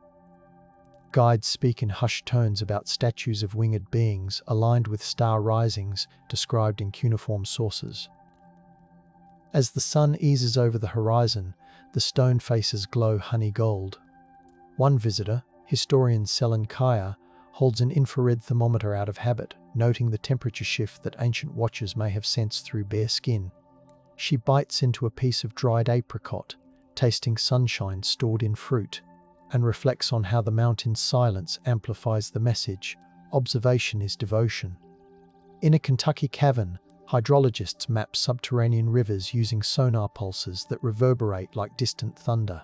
Guides speak in hushed tones about statues of winged beings aligned with star risings described in cuneiform sources. As the sun eases over the horizon, the stone faces glow honey gold. One visitor, historian Selin Kaya, holds an infrared thermometer out of habit, noting the temperature shift that ancient watchers may have sensed through bare skin. She bites into a piece of dried apricot, tasting sunshine stored in fruit, and reflects on how the mountain's silence amplifies the message: observation is devotion. In a Kentucky cavern, hydrologists map subterranean rivers using sonar pulses that reverberate like distant thunder.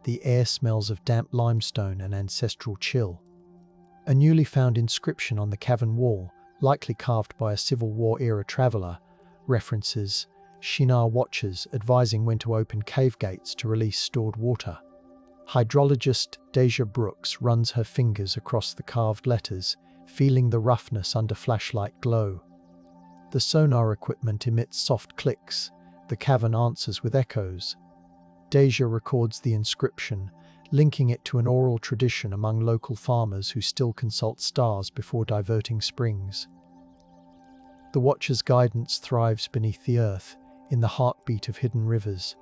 The air smells of damp limestone and ancestral chill. A newly found inscription on the cavern wall, likely carved by a Civil War-era traveller, references Shinar Watchers advising when to open cave gates to release stored water. Hydrologist Deja Brooks runs her fingers across the carved letters, feeling the roughness under flashlight glow. The sonar equipment emits soft clicks. The cavern answers with echoes. Deja records the inscription, linking it to an oral tradition among local farmers who still consult stars before diverting springs. The Watcher's guidance thrives beneath the earth, in the heartbeat of hidden rivers.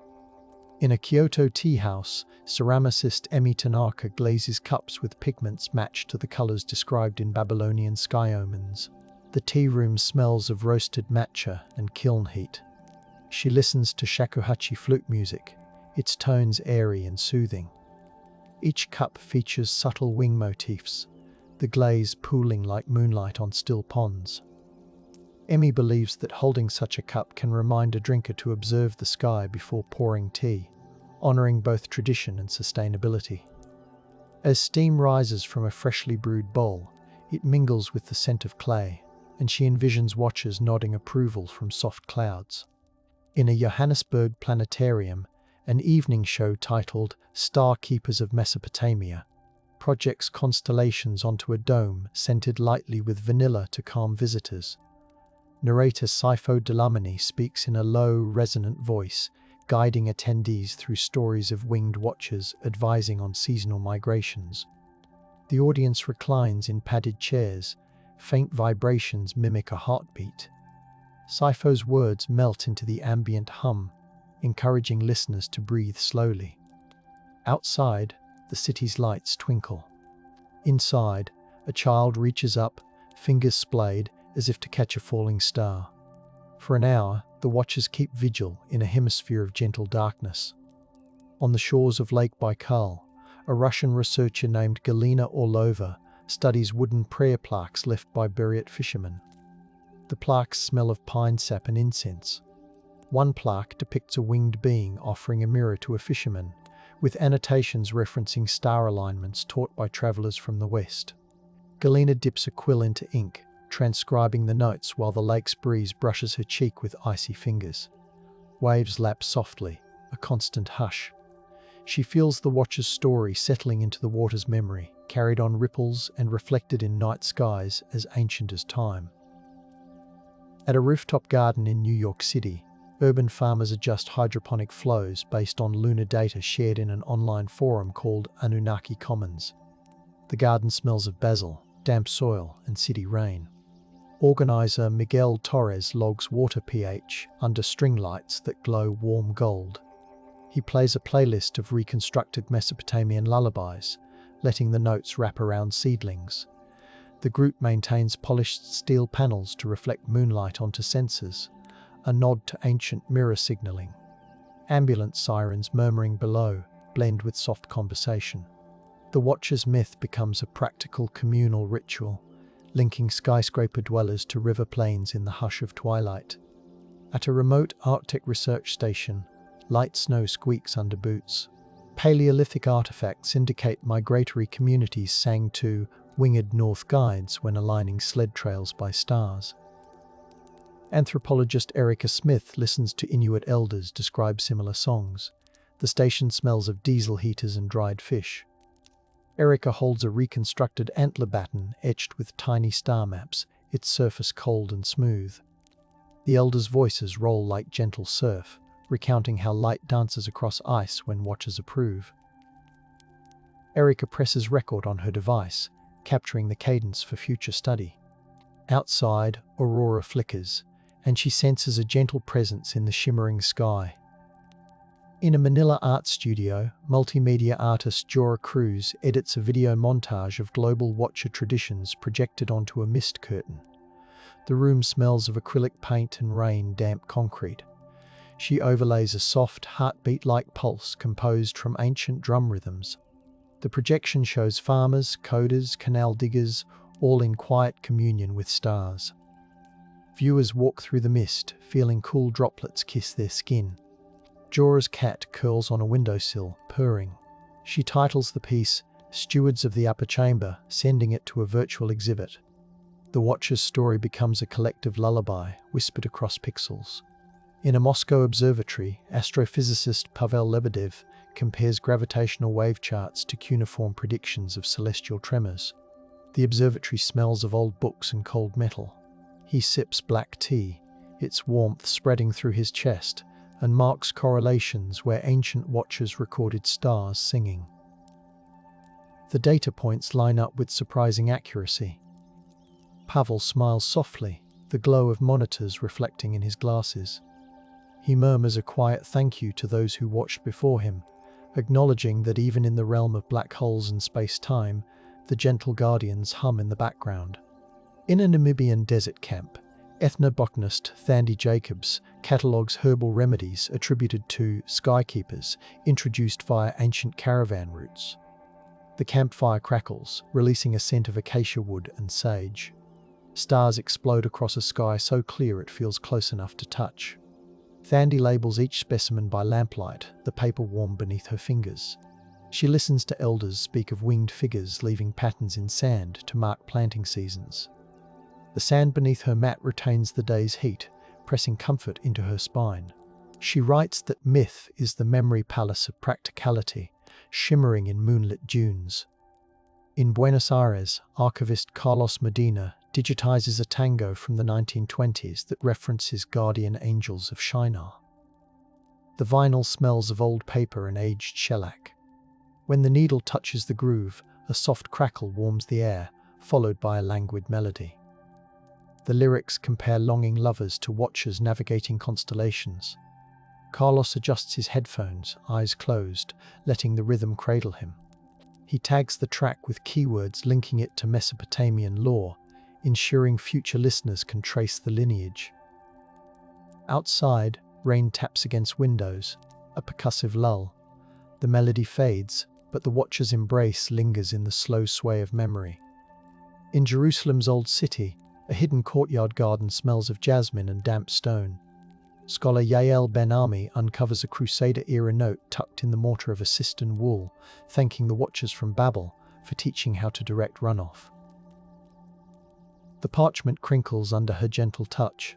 In a Kyoto tea house, ceramicist Emi Tanaka glazes cups with pigments matched to the colors described in Babylonian sky omens. The tea room smells of roasted matcha and kiln heat. She listens to shakuhachi flute music, its tones airy and soothing. Each cup features subtle wing motifs, the glaze pooling like moonlight on still ponds. Emi believes that holding such a cup can remind a drinker to observe the sky before pouring tea, honouring both tradition and sustainability. As steam rises from a freshly brewed bowl, it mingles with the scent of clay, and she envisions watchers nodding approval from soft clouds. In a Johannesburg planetarium, an evening show titled Star Keepers of Mesopotamia projects constellations onto a dome scented lightly with vanilla to calm visitors. Narrator Saifo Delamani speaks in a low, resonant voice, guiding attendees through stories of winged watchers advising on seasonal migrations. The audience reclines in padded chairs. Faint vibrations mimic a heartbeat. Saifo's words melt into the ambient hum, encouraging listeners to breathe slowly. Outside, the city's lights twinkle. Inside, a child reaches up, fingers splayed, as if to catch a falling star. For an hour, the watchers keep vigil in a hemisphere of gentle darkness. On the shores of Lake Baikal, a Russian researcher named Galina Orlova studies wooden prayer plaques left by Buryat fishermen. The plaques smell of pine sap and incense. One plaque depicts a winged being offering a mirror to a fisherman, with annotations referencing star alignments taught by travelers from the west. Galena dips a quill into ink, transcribing the notes while the lake's breeze brushes her cheek with icy fingers. Waves lap softly, a constant hush. She feels the watcher's story settling into the water's memory, carried on ripples and reflected in night skies as ancient as time. At a rooftop garden in New York City, urban farmers adjust hydroponic flows based on lunar data shared in an online forum called Anunnaki Commons. The garden smells of basil, damp soil, and city rain. Organizer Miguel Torres logs water pH under string lights that glow warm gold. He plays a playlist of reconstructed Mesopotamian lullabies, letting the notes wrap around seedlings. The group maintains polished steel panels to reflect moonlight onto sensors, a nod to ancient mirror signaling. Ambulance sirens murmuring below blend with soft conversation. The Watcher's myth becomes a practical communal ritual, linking skyscraper dwellers to river plains in the hush of twilight. At a remote Arctic research station, light snow squeaks under boots. Paleolithic artifacts indicate migratory communities sang to winged north guides when aligning sled trails by stars. Anthropologist Erica Smith listens to Inuit elders describe similar songs. The station smells of diesel heaters and dried fish. Erica holds a reconstructed antler batten etched with tiny star maps, its surface cold and smooth. The elders' voices roll like gentle surf, recounting how light dances across ice when watchers approve. Erica presses record on her device, capturing the cadence for future study. Outside, aurora flickers, and she senses a gentle presence in the shimmering sky. In a Manila art studio, multimedia artist Jora Cruz edits a video montage of global watcher traditions projected onto a mist curtain. The room smells of acrylic paint and rain-damp concrete. She overlays a soft, heartbeat-like pulse composed from ancient drum rhythms. The projection shows farmers, coders, canal diggers, all in quiet communion with stars. Viewers walk through the mist, feeling cool droplets kiss their skin. Jora's cat curls on a windowsill, purring. She titles the piece, Stewards of the Upper Chamber, sending it to a virtual exhibit. The Watcher's story becomes a collective lullaby, whispered across pixels. In a Moscow observatory, astrophysicist Pavel Lebedev compares gravitational wave charts to cuneiform predictions of celestial tremors. The observatory smells of old books and cold metal. He sips black tea, its warmth spreading through his chest, and marks correlations where ancient watchers recorded stars singing. The data points line up with surprising accuracy. Pavel smiles softly, the glow of monitors reflecting in his glasses. He murmurs a quiet thank you to those who watched before him, acknowledging that even in the realm of black holes and space-time, the gentle guardians hum in the background. In a Namibian desert camp, ethnobotanist Thandi Jacobs catalogues herbal remedies attributed to skykeepers introduced via ancient caravan routes. The campfire crackles, releasing a scent of acacia wood and sage. Stars explode across a sky so clear it feels close enough to touch. Thandi labels each specimen by lamplight, the paper warm beneath her fingers. She listens to elders speak of winged figures leaving patterns in sand to mark planting seasons. The sand beneath her mat retains the day's heat, pressing comfort into her spine. She writes that myth is the memory palace of practicality, shimmering in moonlit dunes. In Buenos Aires, archivist Carlos Medina digitizes a tango from the 1920s that references guardian angels of Shinar. The vinyl smells of old paper and aged shellac. When the needle touches the groove, a soft crackle warms the air, followed by a languid melody. The lyrics compare longing lovers to watchers navigating constellations. Carlos adjusts his headphones, eyes closed, letting the rhythm cradle him. He tags the track with keywords linking it to Mesopotamian lore, ensuring future listeners can trace the lineage. Outside, rain taps against windows, a percussive lull. The melody fades, but the watcher's embrace lingers in the slow sway of memory. In Jerusalem's Old City, a hidden courtyard garden smells of jasmine and damp stone. Scholar Yael Ben-Ami uncovers a Crusader-era note tucked in the mortar of a cistern wool, thanking the Watchers from Babel for teaching how to direct runoff. The parchment crinkles under her gentle touch.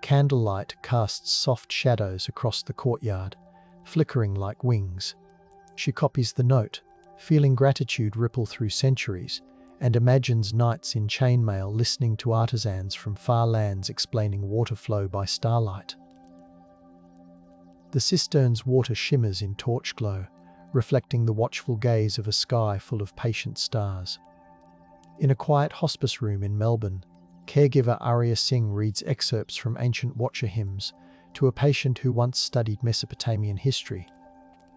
Candlelight casts soft shadows across the courtyard, flickering like wings. She copies the note, feeling gratitude ripple through centuries, and imagines knights in chainmail listening to artisans from far lands explaining water flow by starlight. The cistern's water shimmers in torch glow, reflecting the watchful gaze of a sky full of patient stars. In a quiet hospice room in Melbourne, caregiver Arya Singh reads excerpts from ancient Watcher hymns to a patient who once studied Mesopotamian history.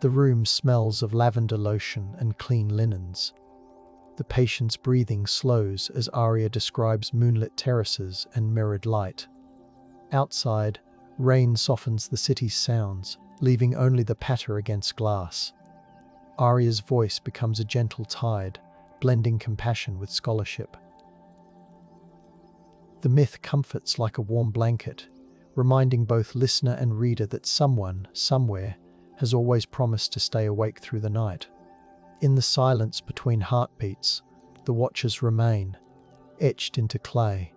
The room smells of lavender lotion and clean linens. The patient's breathing slows as Arya describes moonlit terraces and mirrored light. Outside, rain softens the city's sounds, leaving only the patter against glass. Arya's voice becomes a gentle tide, blending compassion with scholarship. The myth comforts like a warm blanket, reminding both listener and reader that someone, somewhere, has always promised to stay awake through the night. In the silence between heartbeats, the Watchers remain, etched into clay,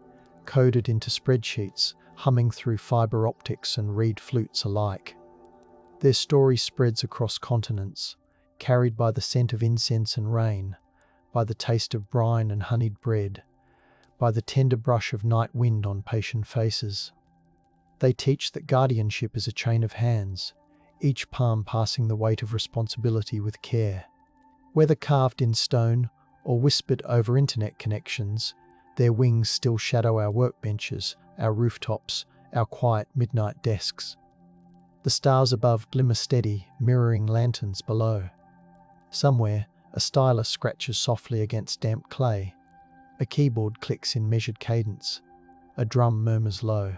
coded into spreadsheets, humming through fibre optics and reed flutes alike. Their story spreads across continents, carried by the scent of incense and rain, by the taste of brine and honeyed bread, by the tender brush of night wind on patient faces. They teach that guardianship is a chain of hands, each palm passing the weight of responsibility with care. Whether carved in stone or whispered over internet connections, their wings still shadow our workbenches, our rooftops, our quiet midnight desks. The stars above glimmer steady, mirroring lanterns below. Somewhere, a stylus scratches softly against damp clay. A keyboard clicks in measured cadence. A drum murmurs low.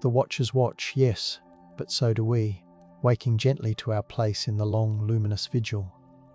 The Watchers watch, yes, but so do we, waking gently to our place in the long, luminous vigil.